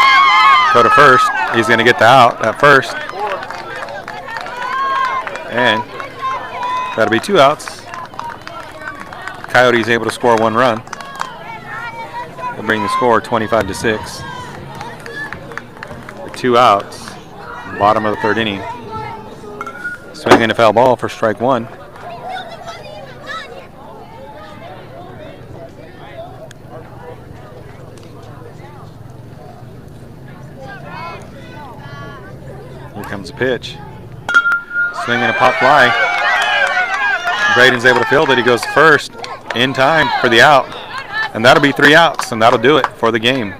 Go to first. He's going to get the out at first. And that'll be 2 outs. Coyotes able to score 1 run. They'll bring the score 25-6. 2 outs. Bottom of the third inning. Swing and a foul ball for strike 1. Here comes the pitch. Swing and a pop fly. Braden's able to field it. He goes first in time for the out. And that'll be 3 outs, and that'll do it for the game.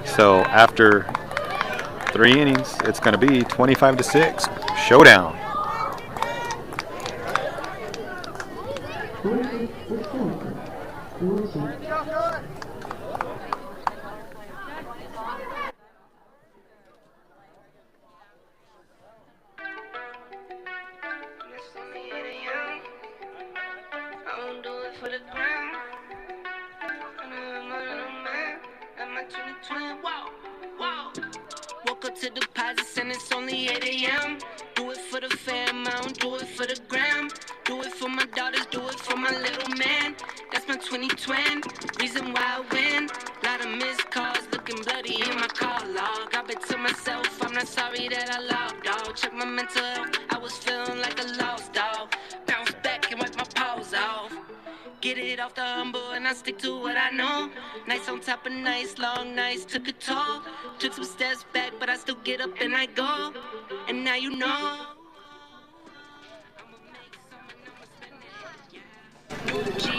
So after 3 innings, it's going to be 25-6. ShowDown. Woke up to deposits and it's only 8 a.m. Do it for the fam, I don't do it for the gram. Do it for my daughters, do it for my little man. That's my 2020, reason why I win. Lot of missed calls, looking bloody in my call log. I've been to myself, I'm not sorry that I logged, dog. Check my mental health, I was feeling like a lost dog. Bounce back and wipe my paws off. Get it off the humble and I stick to what I know. Nights on top of nights, long nights, took a toll. Took some steps back, but I still get up and I go. And now you know.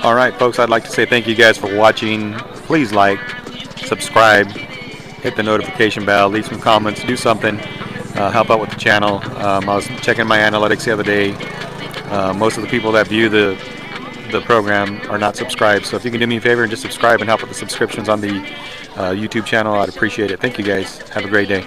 All right, folks, I'd like to say thank you guys for watching. Please like, subscribe, hit the notification bell, leave some comments, do something, help out with the channel. I was checking my analytics the other day. Most of the people that view the program are not subscribed, so if you can do me a favor and just subscribe and help with the subscriptions on the YouTube channel, I'd appreciate it. Thank you guys. Have a great day.